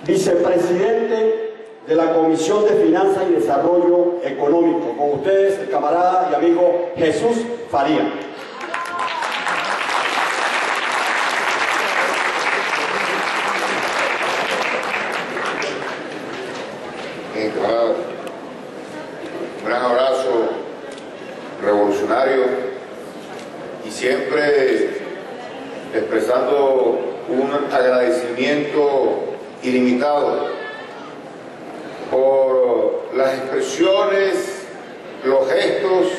vicepresidente de la Comisión de Finanzas y Desarrollo Económico. Con ustedes, el camarada y amigo Jesús Farías. Un gran abrazo revolucionario, y siempre expresando un agradecimiento ilimitado por las expresiones, los gestos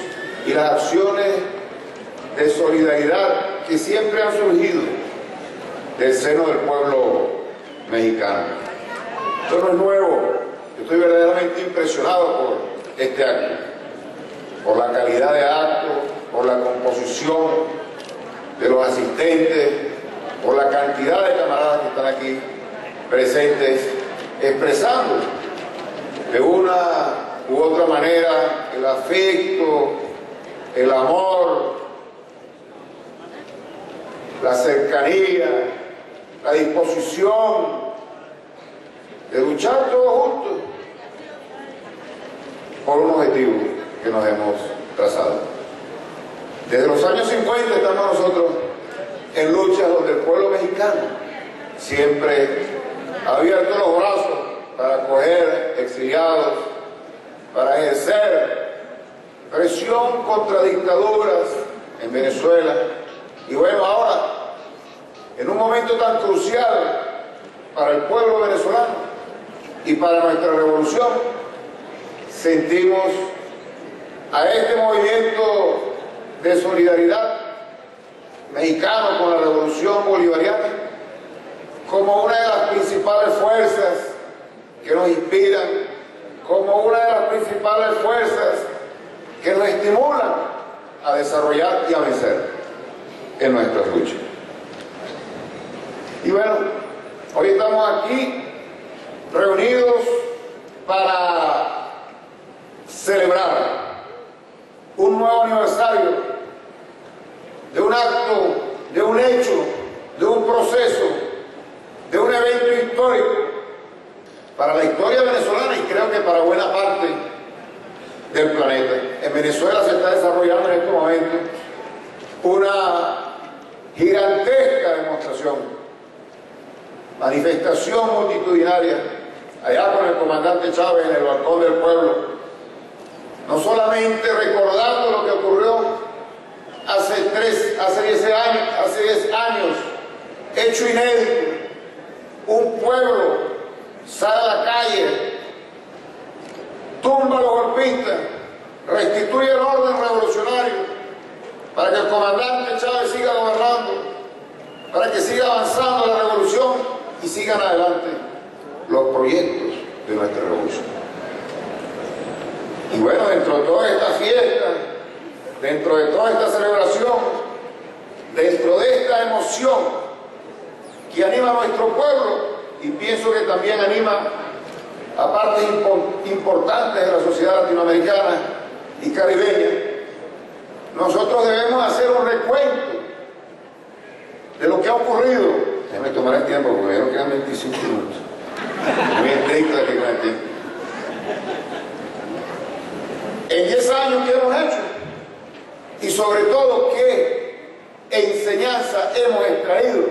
y las acciones de solidaridad que siempre han surgido del seno del pueblo mexicano. Esto no es nuevo. Yo estoy verdaderamente impresionado por este acto, por la calidad de acto, por la composición de los asistentes, por la cantidad de camaradas que están aquí presentes, expresando de una u otra manera el afecto, el amor, la cercanía, la disposición de luchar todos juntos por un objetivo que nos hemos trazado. Desde los años 50 estamos nosotros en luchas donde el pueblo mexicano siempre ha abierto los brazos para acoger exiliados, para ejercer presión contra dictaduras en Venezuela. Y bueno, ahora, en un momento tan crucial para el pueblo venezolano y para nuestra revolución, sentimos a este movimiento de solidaridad mexicano con la revolución bolivariana como una de las principales fuerzas que nos inspiran, como una de las principales fuerzas que nos estimulan a desarrollar y a vencer en nuestras luchas. Y bueno, hoy estamos aquí reunidos para celebrar un nuevo aniversario de un acto, de un hecho, de un proceso, de un evento histórico para la historia venezolana y creo que para buena parte del planeta. En Venezuela se está desarrollando en este momento una gigantesca demostración, manifestación multitudinaria, allá con el comandante Chávez en el balcón del pueblo, no solamente recordando lo que ocurrió hace 10 años, hecho inédito, un pueblo sale a la calle, tumba a los golpistas, restituye el orden revolucionario para que el comandante Chávez siga gobernando, para que siga avanzando la revolución y sigan adelante los proyectos de nuestra revolución. Y bueno, dentro de toda esta fiesta, dentro de toda esta celebración, dentro de esta emoción que anima a nuestro pueblo y pienso que también anima a partes importantes de la sociedad latinoamericana y caribeña, nosotros debemos hacer un recuento de lo que ha ocurrido. Déjame tomar el tiempo porque ya no quedan 25 minutos. Muy estricto aquí con el tiempo. En 10 años que hemos hecho y sobre todo qué enseñanza hemos extraído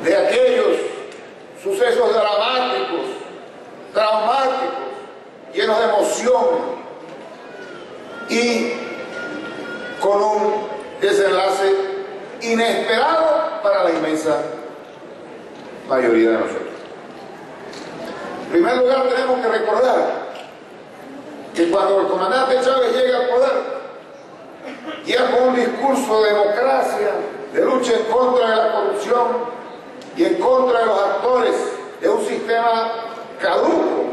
de aquellos sucesos dramáticos, traumáticos, llenos de emoción y con un desenlace inesperado para la inmensa mayoría de nosotros. En primer lugar, tenemos que recordar que cuando el comandante Chávez llega al poder, llega con un discurso de democracia, de lucha en contra de la corrupción y en contra de los actores de un sistema caduco,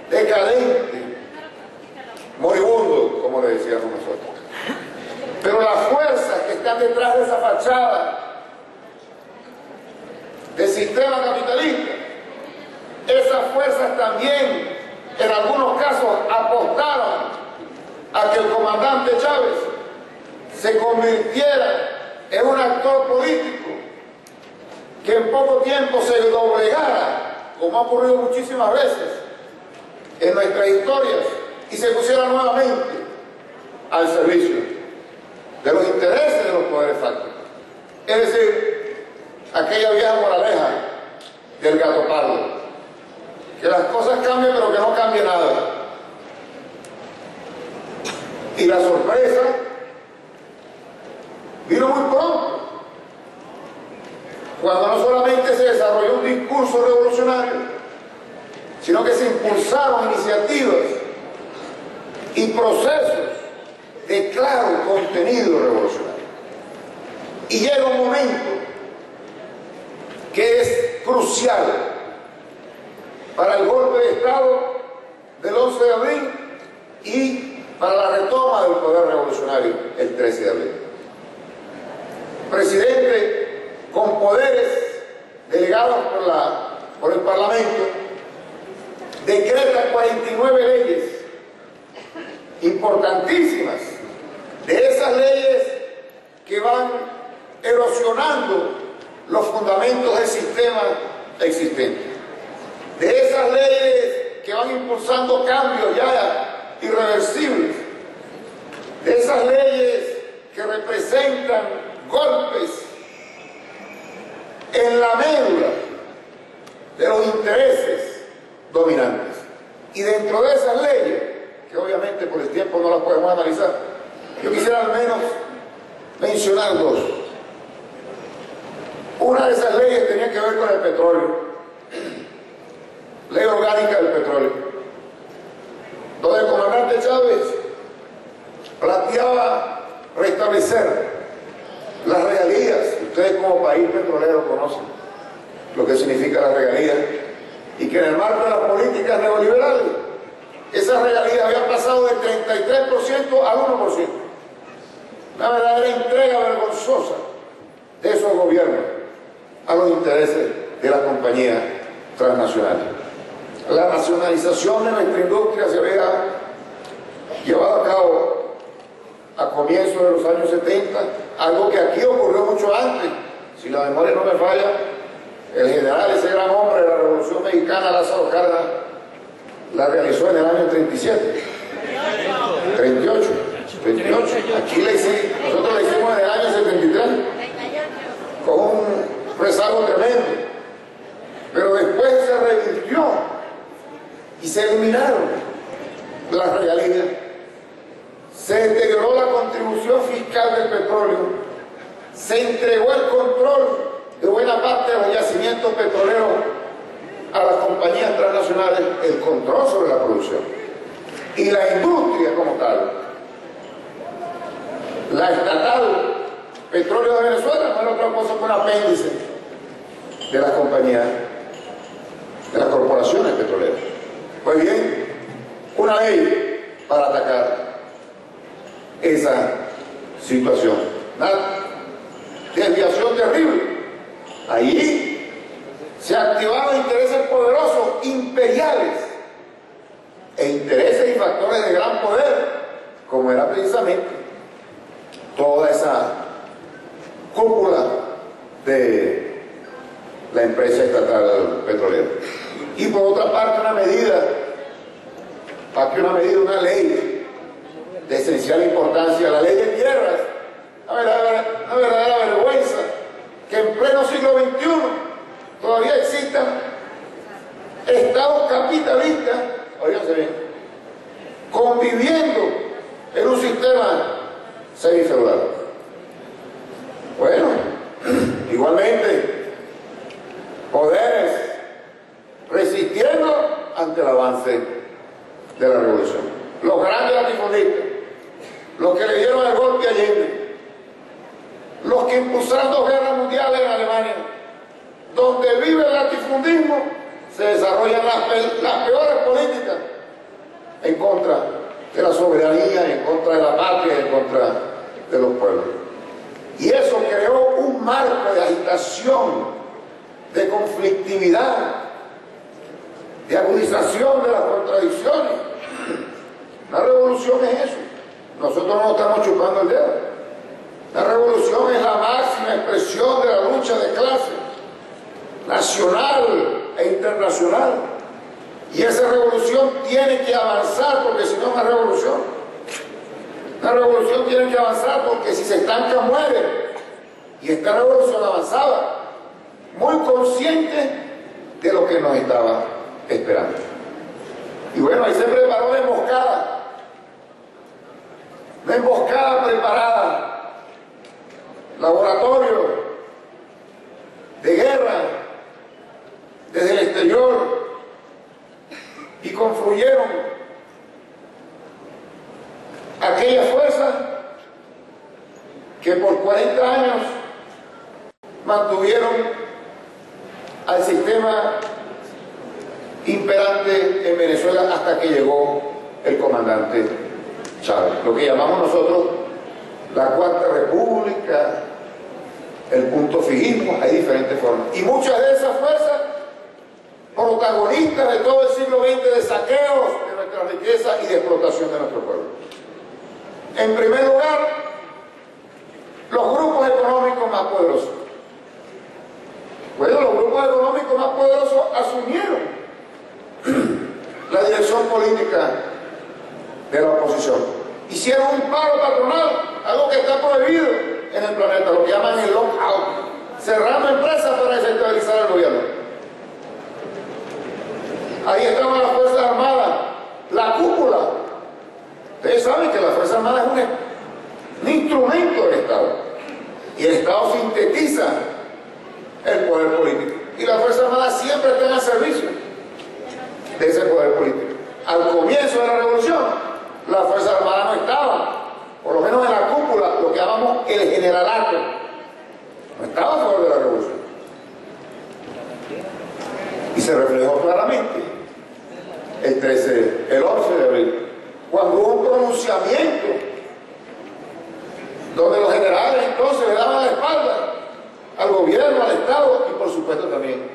decadente, moribundo, como le decíamos nosotros. Pero las fuerzas que están detrás de esa fachada del sistema capitalista, esas fuerzas también en algunos casos apostaron a que el comandante Chávez se convirtiera en un actor político que en poco tiempo se doblegara, como ha ocurrido muchísimas veces en nuestras historias, y se pusiera nuevamente al servicio de los intereses de los poderes fácticos. Es decir, aquella vieja moraleja del gato pardo, que las cosas cambien pero que no cambie nada. Y la sorpresa vino muy pronto, cuando no solamente se desarrolló un discurso revolucionario, sino que se impulsaron iniciativas y procesos de claro contenido revolucionario. Y llega un momento que es crucial para el golpe de Estado del 11 de abril y para la retoma del poder revolucionario el 13 de abril. Presidente con poderes delegados por el Parlamento decreta 49 leyes importantísimas, de esas leyes que van erosionando los fundamentos del sistema existente, de esas leyes que van impulsando cambios ya irreversibles, de esas leyes que representan golpes en la médula de los intereses dominantes. Y dentro de esas leyes, que obviamente por el tiempo no las podemos analizar, yo quisiera al menos mencionar dos. Una de esas leyes tenía que ver con el petróleo, ley orgánica del petróleo, donde el comandante Chávez planteaba restablecer las regalías. Ustedes como país petrolero conocen lo que significa las regalías, y que en el marco de las políticas neoliberales esas regalías habían pasado del 33% al 1%. Una verdadera entrega vergonzosa de esos gobiernos a los intereses de las compañías transnacionales. La nacionalización de nuestra industria se había llevado a cabo a comienzos de los años 70, algo que aquí ocurrió mucho antes. Si la memoria no me falla, el general, ese gran hombre de la Revolución Mexicana, Lázaro Cárdenas, la realizó en el año 37, 38. Aquí nosotros la hicimos en el año 73, con un rezago tremendo. Pero después se revirtió y se eliminaron las regalías. Se deterioró la contribución fiscal del petróleo. Se entregó el control de buena parte de los yacimientos petroleros a las compañías transnacionales, el control sobre la producción. Y la industria como tal, la estatal Petróleo de Venezuela, no era otra cosa que un apéndice de las compañías, de las corporaciones petroleras. Pues bien, una ley para atacar esa situación. Una desviación terrible. Allí se activaban intereses poderosos, imperiales, e intereses y factores de gran poder, como era precisamente toda esa cúpula de la empresa estatal petrolera. Y por otra parte una ley de esencial importancia, la ley de tierras, una verdadera vergüenza que en pleno siglo XXI todavía existan estados capitalistas, óiganse bien, conviviendo en un sistema semifeudal. Bueno, igualmente, poderes resistiendo ante el avance de la revolución. Los grandes latifundistas, los que le dieron el golpe a Allende, los que impulsaron 2 guerras mundiales en Alemania, donde vive el latifundismo, se desarrollan las peores políticas en contra de la soberanía, en contra de la patria, en contra de los pueblos. Y eso creó un marco de agitación, de conflictividad, de agudización de las contradicciones. La revolución es eso. Nosotros no estamos chupando el dedo. La revolución es la máxima expresión de la lucha de clases, nacional e internacional. Y esa revolución tiene que avanzar, porque si no es una revolución. La revolución tiene que avanzar porque si se estanca muere. Y esta revolución avanzaba, muy consciente de lo que nos estaba esperando. Y bueno, ahí se preparó una emboscada preparada, laboratorio de guerra desde el exterior, y confluyeron aquellas fuerzas que por 40 años mantuvieron al sistema imperante en Venezuela hasta que llegó el comandante Chávez, lo que llamamos nosotros la Cuarta República, el punto fijismo. Hay diferentes formas, y muchas de esas fuerzas protagonistas de todo el siglo XX de saqueos de nuestra riqueza y de explotación de nuestro pueblo. En primer lugar, los grupos económicos más poderosos. Bueno, los grupos económicos más poderosos asumieron la dirección política de la oposición. Hicieron un paro patronal, algo que está prohibido en el planeta, lo que llaman el lockout, cerrando empresas para descentralizar el gobierno. Ahí estaban las Fuerzas Armadas, la cúpula. Ustedes saben que la Fuerza Armada es un instrumento del Estado, y el Estado sintetiza el poder político, y la Fuerza Armada siempre está al servicio de ese poder político. Al comienzo de la revolución, la Fuerza Armada no estaba, por lo menos en la cúpula, lo que llamamos el generalato, estaba a favor de la revolución. Y se reflejó claramente el 11 de abril, cuando hubo un pronunciamiento donde los generales entonces le daban la espalda al gobierno, al Estado y por supuesto también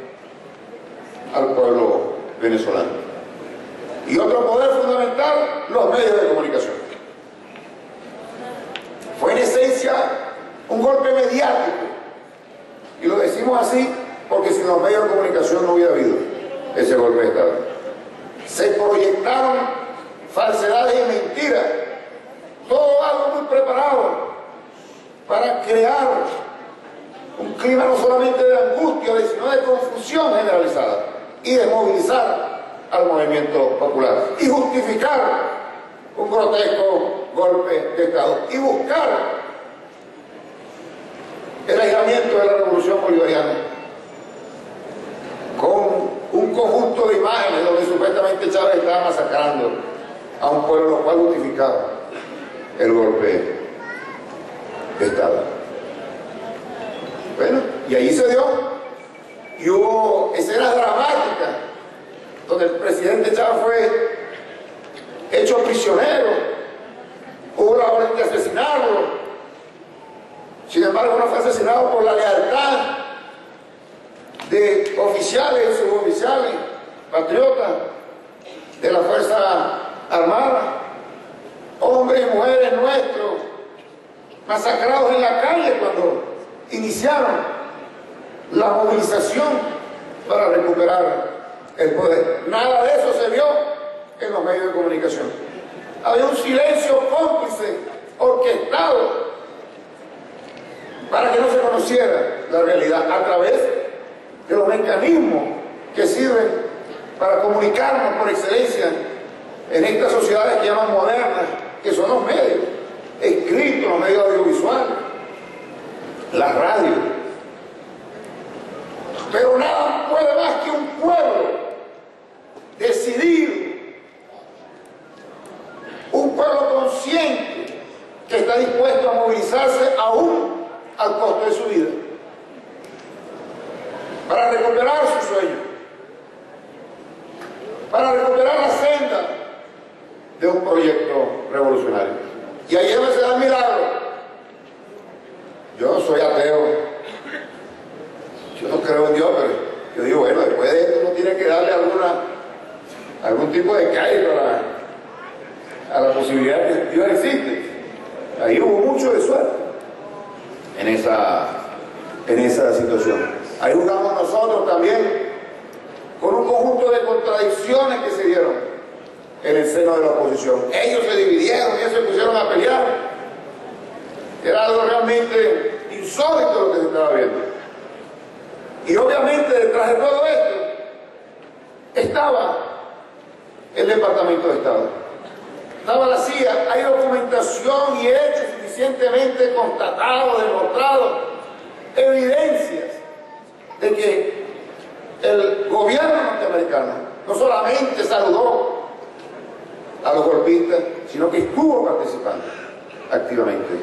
al pueblo venezolano. Y otro poder fundamental, los medios de comunicación. Fue en esencia un golpe mediático, y lo decimos así porque sin los medios de comunicación no hubiera habido ese golpe de Estado. Se proyectaron falsedades y mentiras, todo algo muy preparado para crear un clima no solamente de angustia, sino de confusión generalizada y desmovilizar al movimiento popular y justificar un grotesco golpe de Estado y buscar el aislamiento de la revolución bolivariana con un conjunto de imágenes donde supuestamente Chávez estaba masacrando a un pueblo, lo cual justificaba el golpe de Estado. Bueno, y ahí se dio, y hubo escenas dramáticas donde el presidente Chávez fue hecho prisionero, hubo la orden de asesinarlo. Sin embargo, no fue asesinado por la lealtad de oficiales y suboficiales, patriotas de la Fuerza Armada, hombres y mujeres nuestros, masacrados en la calle cuando iniciaron la movilización para recuperar el poder. Nada de eso se vio en los medios de comunicación. Había un silencio cómplice, orquestado, para que no se conociera la realidad a través de los mecanismos que sirven para comunicarnos por excelencia en estas sociedades que llaman modernas, que son los medios escritos, los medios audiovisuales, la radio. Pero nada puede más que un pueblo decidir, un pueblo consciente que está dispuesto a movilizarse aún al costo de su vida para recuperar su sueño, para recuperar la senda de un proyecto revolucionario. Y ahí es donde se da el milagro. Yo no soy ateo, yo no creo en Dios, pero yo digo, bueno, después de esto uno tiene que darle algún tipo de crédito a la posibilidad de que Dios existe. Ahí hubo mucho de suerte en esa situación. Ahí jugamos nosotros también con un conjunto de contradicciones que se dieron en el seno de la oposición. Ellos se dividieron, ellos se pusieron a pelear. Era algo realmente insólito lo que se estaba viendo. Y obviamente detrás de todo esto estaba el Departamento de Estado, estaba la CIA. Hay documentación y hechos suficientemente constatados, demostrados, evidencias de que el gobierno norteamericano no solamente saludó a los golpistas, sino que estuvo participando activamente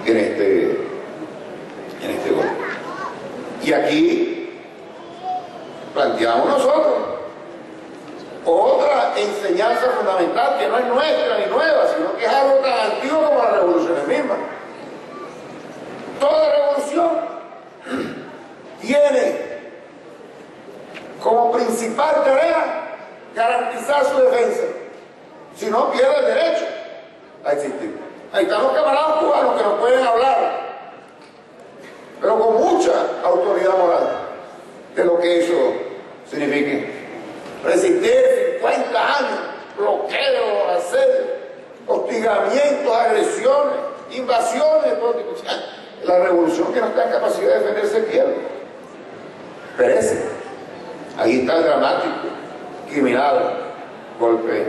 en este golpe. Y aquí planteamos nosotros otra enseñanza fundamental que no es nuestra ni nueva, sino que es algo tan antiguo como las revoluciones mismas. Toda revolución tiene como principal tarea garantizar su defensa, si no pierde el derecho a existir. Ahí están los camaradas cubanos que nos pueden hablar, pero con mucha autoridad moral, de lo que eso significa. Resistir 50 años, bloqueo, asedios, hostigamientos, agresiones, invasiones, todo tipo. La revolución que no está en capacidad de defenderse pierde, perece. Ahí está el dramático, criminal golpe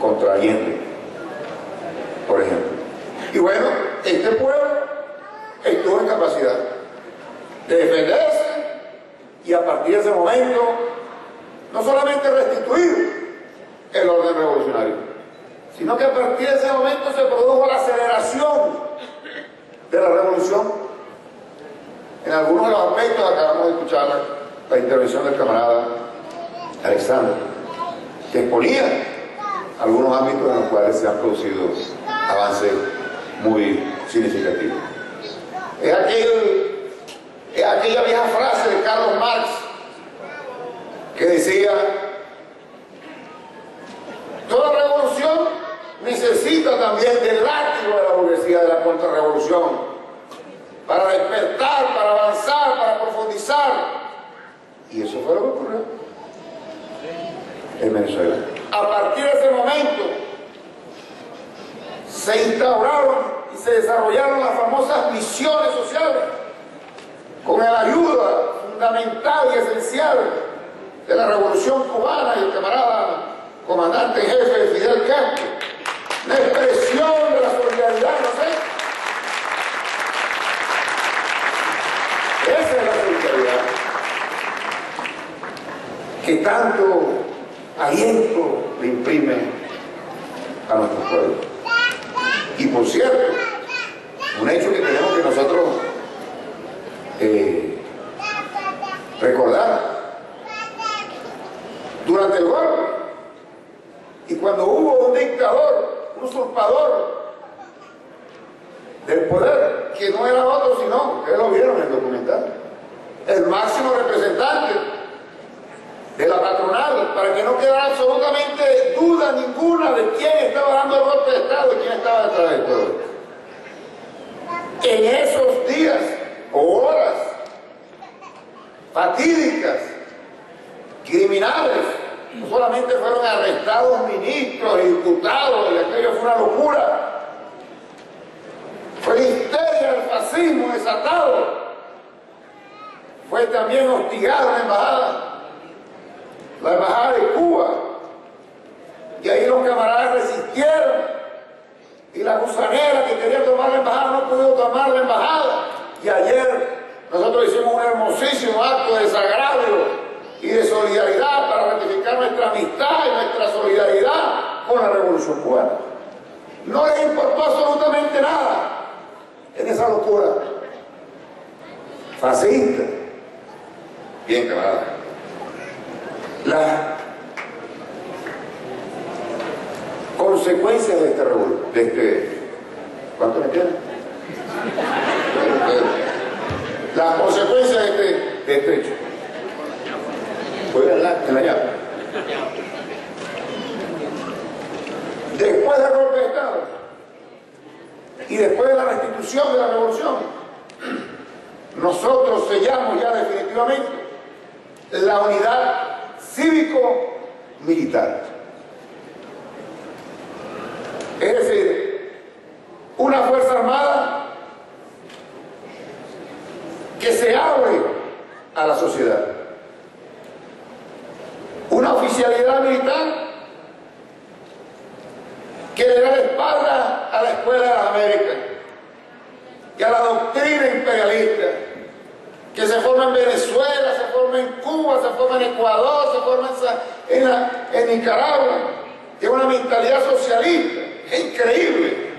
contra Allende, por ejemplo. Y bueno, este pueblo estuvo en capacidad de defenderse y a partir de ese momento no solamente restituir el orden revolucionario, sino que a partir de ese momento se produjo la aceleración de la revolución en algunos de los aspectos. Acabamos de escuchar la intervención del camarada Alexander, que exponía algunos ámbitos en los cuales se han producido avances muy significativos. Es aquella vieja frase de Carlos Marx que decía: toda revolución necesita también del látigo de la burguesía, de la contrarrevolución, para despertar, para avanzar, para profundizar. Y eso fue lo que ocurrió en Venezuela. A partir de ese momento se instauraron y se desarrollaron las famosas misiones sociales, con la ayuda fundamental y esencial de la Revolución Cubana y el camarada comandante en jefe Fidel Castro, una expresión de la solidaridad, no sé. Esa es la solidaridad que tanto aliento le imprime a nuestro pueblo. Y por cierto, un hecho que tenemos que nosotros recordar: durante el golpe y cuando hubo un dictador, un usurpador del poder, que no era otro sino, ustedes lo vieron en el documental, el máximo representante de la patronal, para que no quedara absolutamente duda ninguna de quién estaba dando el golpe de Estado y quién estaba detrás de todo esto. En esos días o horas fatídicas, criminales, no solamente fueron arrestados ministros y diputados, y aquello fue una locura, fue la histeria del fascismo desatado, fue también hostigada la embajada de Cuba, y ahí los camaradas resistieron, y la gusanera que quería tomar la embajada no pudo tomar la embajada. Y ayer nosotros hicimos un hermosísimo acto de desagravio y de solidaridad para ratificar nuestra amistad y nuestra solidaridad con la Revolución Cubana. No les importó absolutamente nada en esa locura fascista. Bien, camarada. Las consecuencias de ¿cuánto me queda? Las consecuencias de este hecho. Voy a hablar en la llave. Después del golpe de Estado y después de la restitución de la revolución, nosotros sellamos ya definitivamente la unidad cívico-militar. Es decir, una Fuerza Armada que se abre a la sociedad. Una oficialidad militar que le da la espalda a la Escuela de las Américas y a la doctrina imperialista, que se forma en Venezuela, se forma en Cuba, se forma en Ecuador, se forma en Nicaragua. Tiene una mentalidad socialista, es increíble.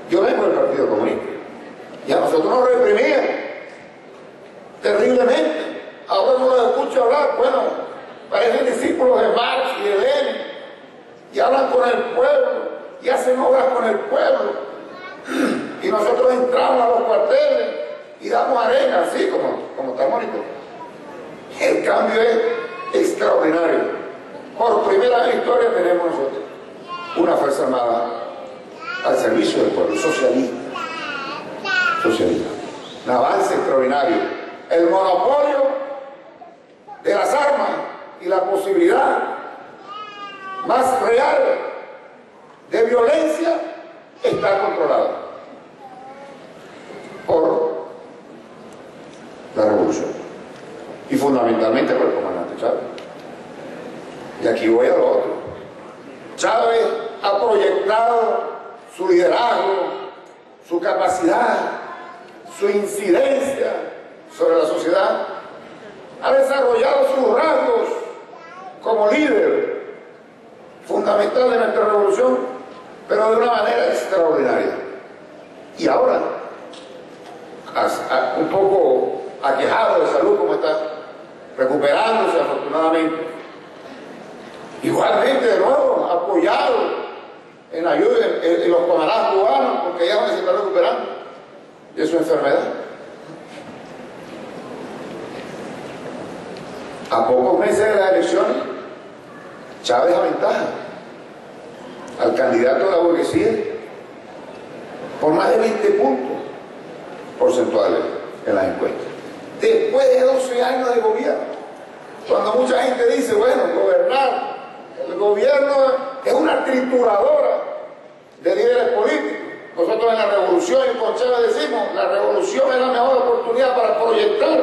Yo vengo del Partido Comunista y a nosotros nos reprimían terriblemente. Ahora no los escucho hablar, bueno, parecen discípulos de Marx y de Lenin, y hablan con el pueblo y hacen obras con el pueblo, y nosotros entramos a los cuarteles y damos arena, así como está bonito. El cambio es extraordinario. Por primera vez en la historia tenemos nosotros una Fuerza Armada al servicio del pueblo, socialista. Un avance extraordinario. El monopolio de las armas y la posibilidad más real de violencia está controlada por la revolución y fundamentalmente por el comandante Chávez. Y aquí voy a lo otro. Chávez ha proyectado su liderazgo, su capacidad, su incidencia sobre la sociedad, ha desarrollado sus rasgos como líder fundamental de nuestra revolución, pero de una manera extraordinaria. Y ahora, un poco aquejado de salud como está, recuperándose afortunadamente. Igualmente, de nuevo, apoyado en la ayuda de los camaradas cubanos, porque ya se está recuperando de su enfermedad. A pocos meses de las elecciones, Chávez aventaja al candidato de la burguesía por más de 20 puntos porcentuales en las encuestas. Después de 12 años de gobierno, cuando mucha gente dice, bueno, gobernar, el gobierno es una trituradora de líderes políticos. Nosotros en la revolución y con Chávez decimos, la revolución es la mejor oportunidad para proyectar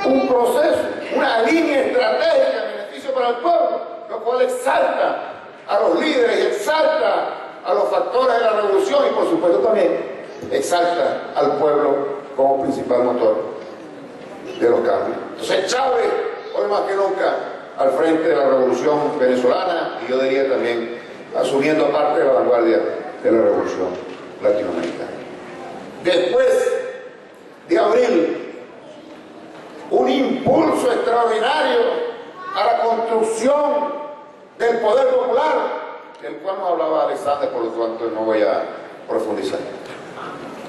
un proceso, una línea estratégica de beneficio para el pueblo, lo cual exalta a los líderes y exalta a los factores de la revolución y por supuesto también exalta al pueblo como principal motor de los cambios. Entonces Chávez, hoy más que nunca, al frente de la revolución venezolana y yo diría también asumiendo parte de la vanguardia de la revolución latinoamericana. Después de abril, un impulso extraordinario a la construcción del poder popular, del cual nos hablaba Alexander, por lo tanto no voy a profundizar.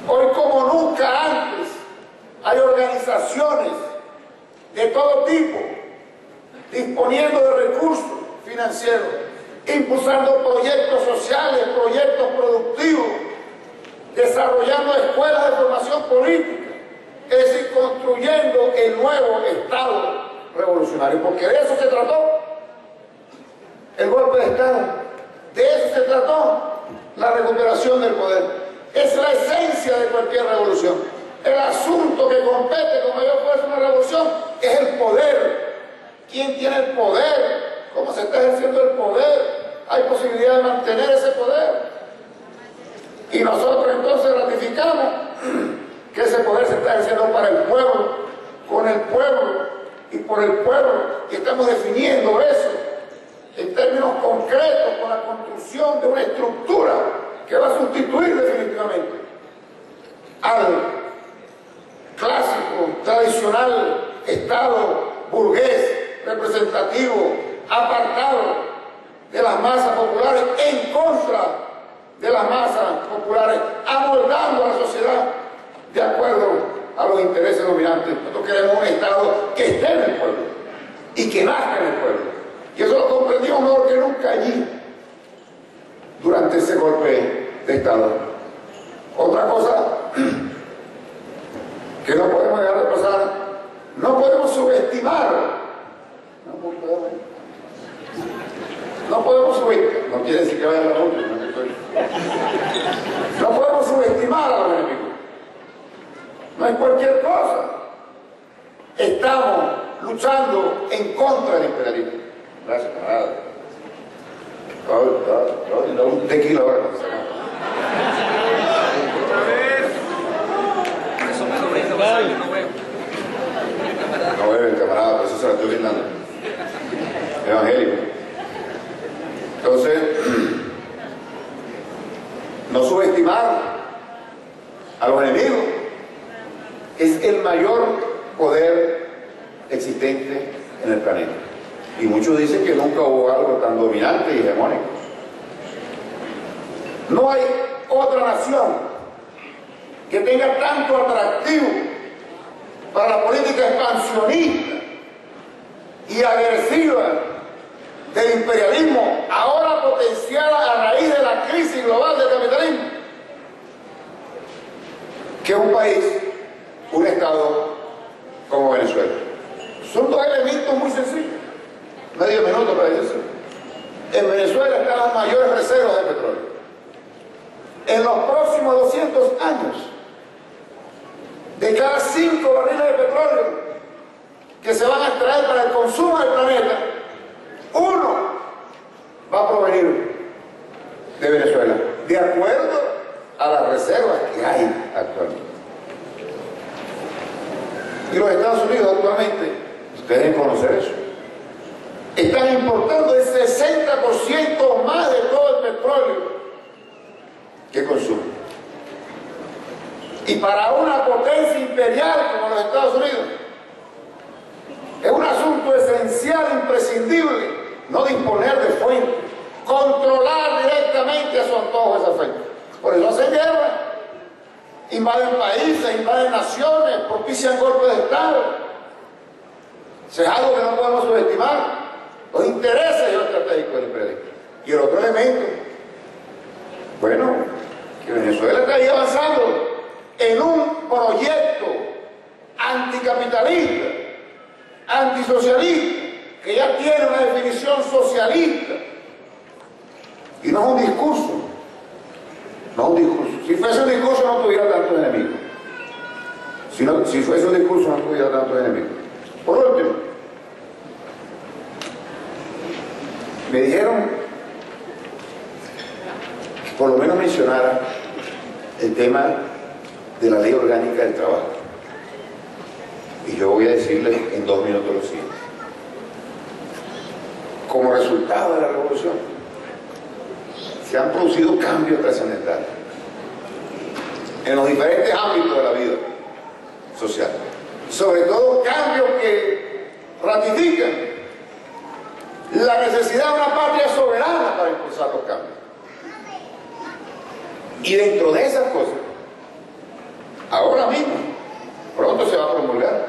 Hoy como nunca antes hay organizaciones de todo tipo disponiendo de recursos financieros, impulsando proyectos sociales, proyectos productivos, desarrollando escuelas de formación política, es decir, construyendo el nuevo Estado revolucionario, porque de eso se trató el golpe de Estado, de eso se trató la recuperación del poder. Es la esencia de cualquier revolución. El asunto que compete con mayor fuerza una revolución es el poder. ¿Quién tiene el poder? ¿Cómo se está ejerciendo el poder? ¿Hay posibilidad de mantener ese poder? Y nosotros entonces ratificamos que ese poder se está ejerciendo para el pueblo, con el pueblo y por el pueblo. Y estamos definiendo eso en términos concretos con la construcción de una estructura que va a sustituir definitivamente al clásico, tradicional Estado burgués, representativo, apartado de las masas populares, en contra de las masas populares, amoldando a la sociedad de acuerdo a los intereses dominantes. Nosotros queremos un Estado que esté en el pueblo y que nazca en el pueblo. Y eso lo comprendimos mejor que nunca allí, durante ese golpe de Estado. Otra cosa que no podemos dejar de pasar, no podemos subestimar, no podemos subestimar, no quiere decir que vaya a la noche, no podemos subestimar a los enemigos. No es cualquier cosa. Estamos luchando en contra del imperialismo. Gracias, camarada. Un tequila ahora. No bebe el camarada, por eso se la estoy brindando. Evangélico. Entonces, no subestimar a los enemigos es el mayor poder existente en el planeta. Y muchos dicen que nunca hubo algo tan dominante y hegemónico. No hay otra nación que tenga tanto atractivo para la política expansionista y agresiva del imperialismo, ahora potenciada a raíz de la crisis global del capitalismo, que un país, un Estado como Venezuela. Son dos elementos muy sencillos. Medio minuto para eso. En Venezuela están las mayores reservas de petróleo. En los próximos 200 años, de cada 5 barriles de petróleo que se van a extraer para el consumo del planeta, 1 va a provenir de Venezuela, de acuerdo a las reservas que hay actualmente. Y los Estados Unidos actualmente, ustedes deben conocer eso, están importando el 60% más de todo el petróleo que consumen. Y para una potencia imperial como los Estados Unidos, es un asunto esencial, imprescindible, no disponer de fuentes, controlar directamente a su antojo esa fuente. Por eso hacen guerra, invaden países, invaden naciones, propician golpes de Estado. Eso es algo que no podemos subestimar, los intereses geoestratégicos del imperialismo. Y el otro elemento, bueno, que Venezuela está ahí avanzando en un proyecto anticapitalista, antisocialista, que ya tiene una definición socialista. Y no es un discurso, no es un discurso. Si fuese un discurso no tuviera tantos enemigos. Si fuese un discurso no tuviera tantos enemigos. Por último, me dijeron que por lo menos mencionara el tema de la Ley Orgánica del Trabajo. Y yo voy a decirles en 2 minutos lo siguiente. Como resultado de la revolución, se han producido cambios trascendentales en los diferentes ámbitos de la vida social. Sobre todo cambios que ratifican la necesidad de una patria soberana para impulsar los cambios. Y dentro de esas cosas, ahora mismo, pronto se va a promulgar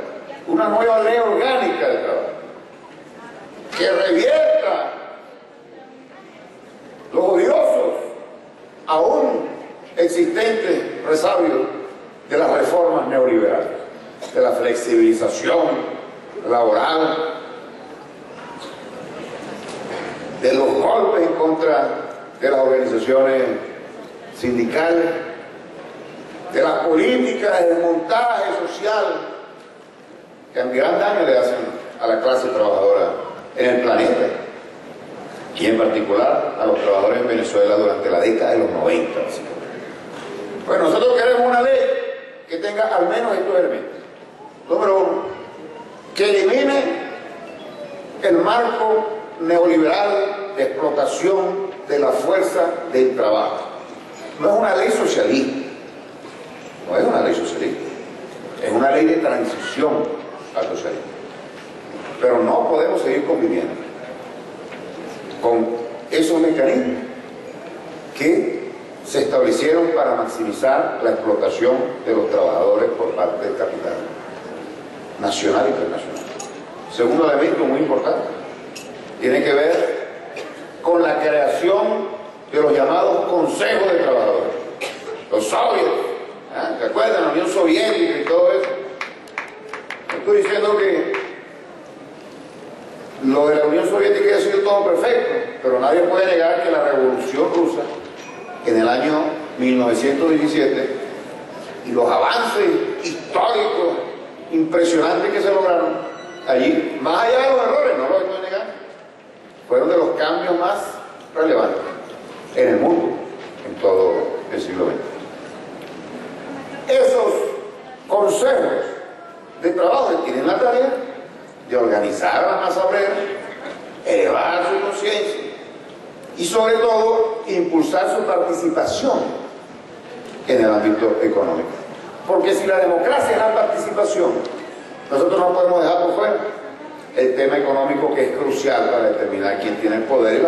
una nueva ley orgánica del trabajo que revierta los odiosos aún existentes resabios de las reformas neoliberales, de la flexibilización laboral, de los golpes en contra de las organizaciones sindicales, de las políticas de desmontaje social que en gran daño le hacen a la clase trabajadora en el planeta y en particular a los trabajadores en Venezuela durante la década de los 90. Bueno, nosotros queremos una ley que tenga al menos estos elementos. Número 1, que elimine el marco neoliberal de explotación de la fuerza del trabajo. No es una ley socialista, no es una ley socialista, es una ley de transición al socialismo. Pero no podemos seguir conviviendo con esos mecanismos que se establecieron para maximizar la explotación de los trabajadores por parte del capital nacional e internacional. Segundo elemento muy importante, tiene que ver con la creación de los llamados consejos de trabajadores, los soviets, ¿se acuerdan? La Unión Soviética y todo eso. No estoy diciendo que lo de la Unión Soviética ha sido todo perfecto, pero nadie puede negar que la Revolución Rusa en el año 1917 y los avances históricos impresionantes que se lograron allí, más allá de los errores, no lo estoy negando, fueron de los cambios más relevantes en el mundo en todo el siglo XX. Esos consejos de trabajo tienen la tarea de organizar a la masa obrera, elevar su conciencia y sobre todo impulsar su participación en el ámbito económico. Porque si la democracia es la participación, nosotros no podemos dejar por fuera el tema económico, que es crucial para determinar quién tiene el poder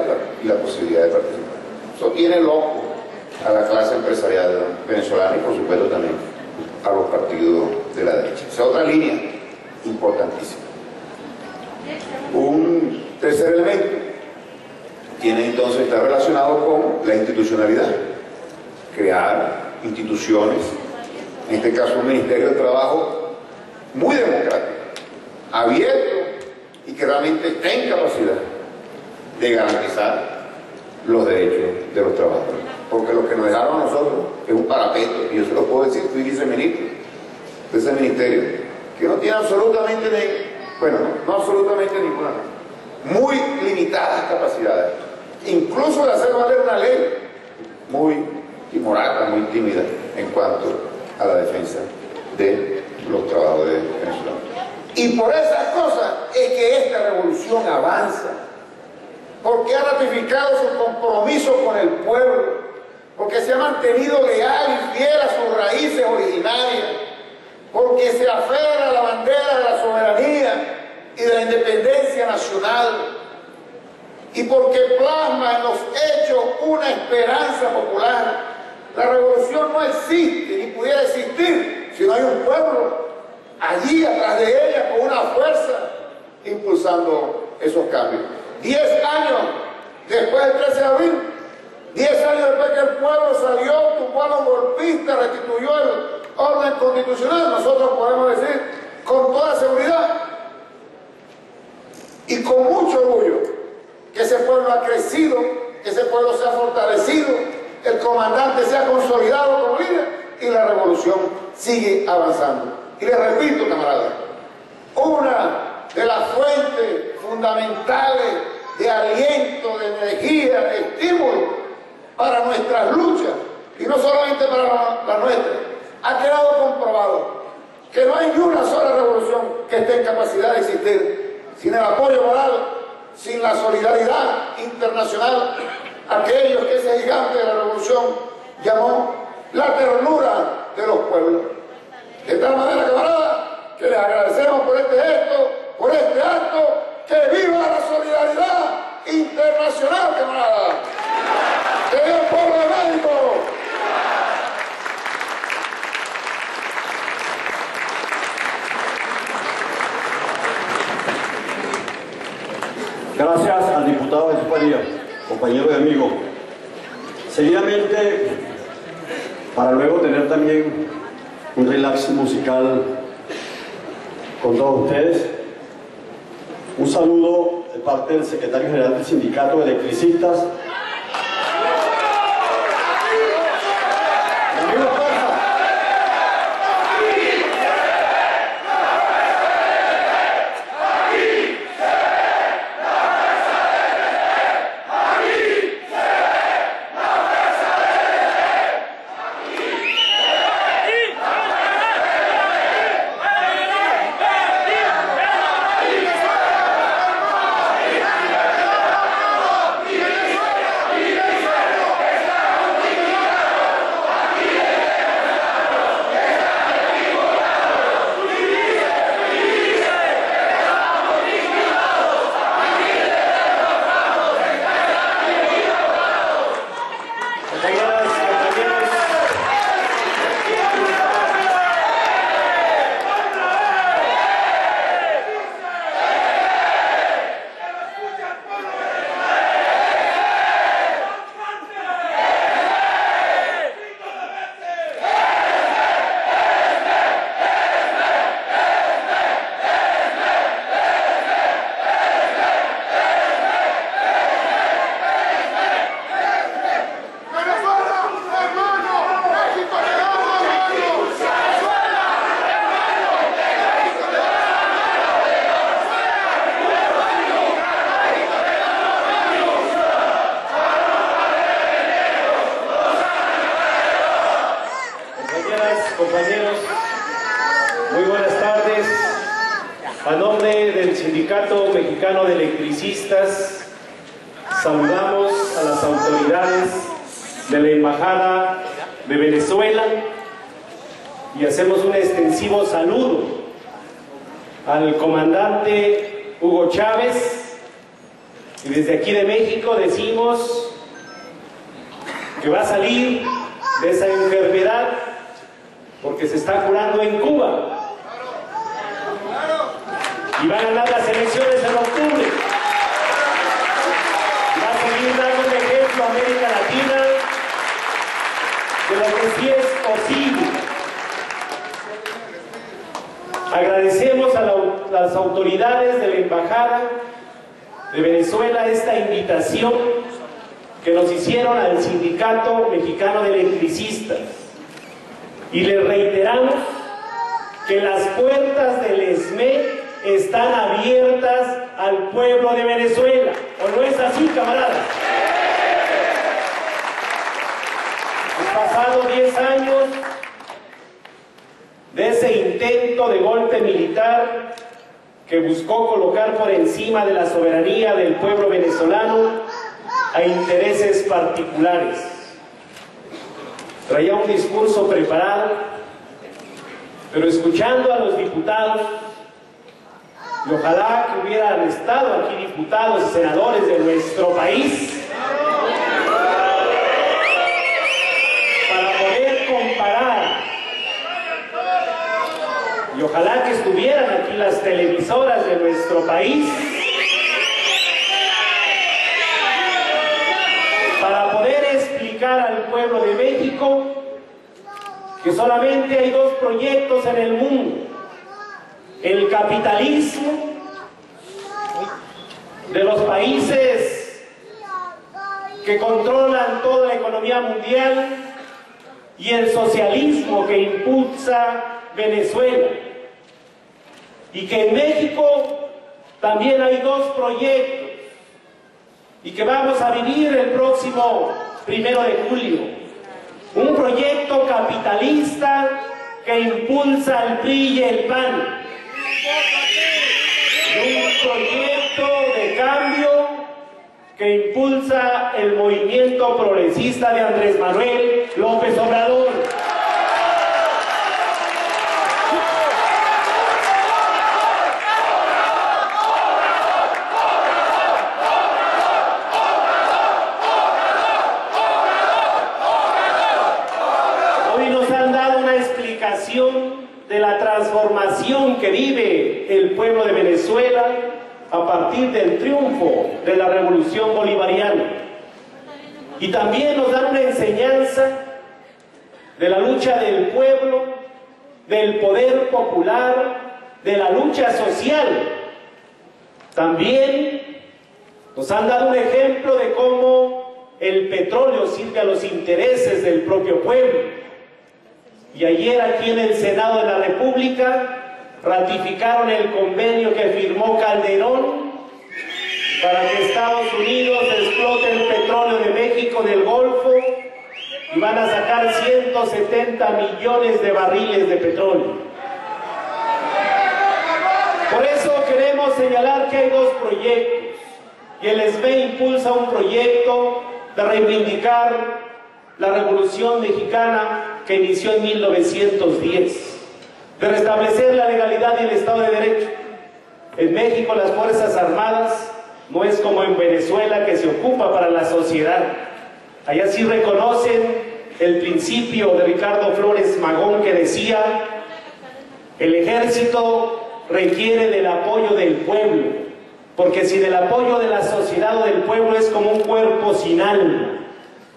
y la posibilidad de participar. Eso tiene loco a la clase empresarial venezolana y por supuesto también a los partidos de la derecha. Esa es otra línea importantísima. Un tercer elemento tiene entonces está relacionado con la institucionalidad. Crear instituciones, en este caso un Ministerio de Trabajo muy democrático, abierto y que realmente esté en capacidad de garantizar los derechos de los trabajadores. Porque lo que nos dejaron a nosotros es un parapeto, y yo se lo puedo decir, fui viceministro de ese ministerio, que no tiene absolutamente no absolutamente ninguna, muy limitadas capacidades, incluso de hacer valer una ley muy timorata, muy tímida en cuanto a la defensa de los trabajadores venezolanos. Y por esas cosas es que esta revolución avanza, porque ha ratificado su compromiso con el pueblo porque se ha mantenido leal y fiel a sus raíces originarias, porque se aferra a la bandera de la soberanía y de la independencia nacional, y porque plasma en los hechos una esperanza popular. La revolución no existe ni pudiera existir si no hay un pueblo allí atrás de ella con una fuerza impulsando esos cambios. 10 años después del 13 de abril, 10 años después que el pueblo salió, tumbó a los golpistas, restituyó el orden constitucional, nosotros podemos decir con toda seguridad y con mucho orgullo que ese pueblo ha crecido, que ese pueblo se ha fortalecido, el comandante se ha consolidado como líder y la revolución sigue avanzando. Y les repito, camaradas, una de las fuentes fundamentales de aliento, de energía, de estímulo para nuestras luchas, y no solamente para la nuestra, ha quedado comprobado que no hay ni una sola revolución que esté en capacidad de existir sin el apoyo moral, sin la solidaridad internacional, aquellos que ese gigante de la revolución llamó la ternura de los pueblos. De tal manera, camarada, que les agradecemos por este gesto, por este acto. ¡Que viva la solidaridad internacional, camarada! ¡Que viva el pueblo de México! Gracias al diputado Jesús Farías, compañero y amigo. Seguidamente, para luego tener también un relax musical con todos ustedes, un saludo de parte del secretario general del Sindicato de Electricistas. Compañeros, muy buenas tardes. A nombre del Sindicato Mexicano de Electricistas, saludamos a las autoridades de la Embajada de Venezuela y hacemos un extensivo saludo al comandante Hugo Chávez, y desde aquí de México decimos que va a salir de esa enfermedad porque se está curando en Cuba y va a ganar las elecciones en octubre. Va a seguir dando un ejemplo a América Latina de lo que sí es posible. Agradecemos a las autoridades de la Embajada de Venezuela esta invitación que nos hicieron al Sindicato Mexicano de Electricistas. Y les reiteramos que las puertas del SME están abiertas al pueblo de Venezuela. ¿O no es así, camaradas? Han pasado 10 años de ese intento de golpe militar que buscó colocar por encima de la soberanía del pueblo venezolano a intereses particulares. traía un discurso preparado, pero escuchando a los diputados, y ojalá que hubieran estado aquí diputados y senadores de nuestro país para poder comparar, y ojalá que estuvieran aquí las televisoras de nuestro país para poder explicar al pueblo de México que solamente hay dos proyectos en el mundo: el capitalismo de los países que controlan toda la economía mundial y el socialismo que impulsa Venezuela, y que en México también hay dos proyectos y que vamos a vivir el próximo 1 de julio. Un proyecto capitalista que impulsa el PRI y el PAN. Un proyecto de cambio que impulsa el movimiento progresista de Andrés Manuel López Obrador. De la transformación que vive el pueblo de Venezuela a partir del triunfo de la revolución bolivariana, y también nos dan una enseñanza de la lucha del pueblo, del poder popular, de la lucha social. También nos han dado un ejemplo de cómo el petróleo sirve a los intereses del propio pueblo. Y ayer aquí en el Senado de la República ratificaron el convenio que firmó Calderón para que Estados Unidos explote el petróleo de México en el Golfo, y van a sacar 170 millones de barriles de petróleo. Por eso queremos señalar que hay dos proyectos, y el SME impulsa un proyecto de reivindicar la Revolución Mexicana que inició en 1910, de restablecer la legalidad y el Estado de Derecho. En México las Fuerzas Armadas no es como en Venezuela, que se ocupa para la sociedad. Allá sí reconocen el principio de Ricardo Flores Magón, que decía: el ejército requiere del apoyo del pueblo, porque sin el apoyo de la sociedad o del pueblo es como un cuerpo sin alma.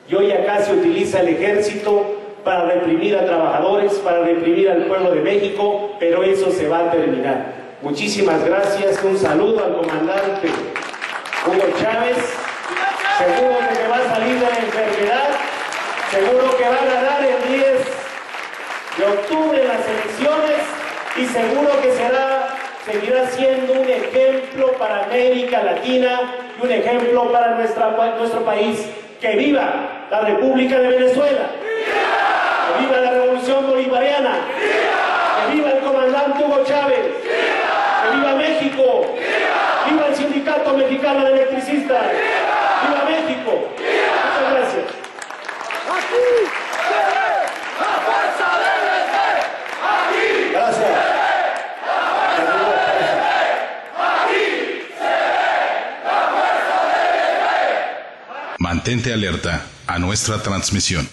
Y hoy acá se utiliza el ejército para reprimir a trabajadores, para reprimir al pueblo de México, pero eso se va a terminar. Muchísimas gracias, un saludo al comandante Hugo Chávez, seguro de que va a salir de la enfermedad, seguro que va a ganar el 10 de octubre las elecciones, y seguro que seguirá siendo un ejemplo para América Latina y un ejemplo para nuestro país. ¡Que viva la República de Venezuela! ¡Que viva la Revolución Bolivariana! ¡Que viva el comandante Hugo Chávez! ¡Que viva México! ¡Viva el Sindicato Mexicano de Electricistas! ¡Viva México! Muchas gracias. Gracias. Mantente alerta a nuestra transmisión.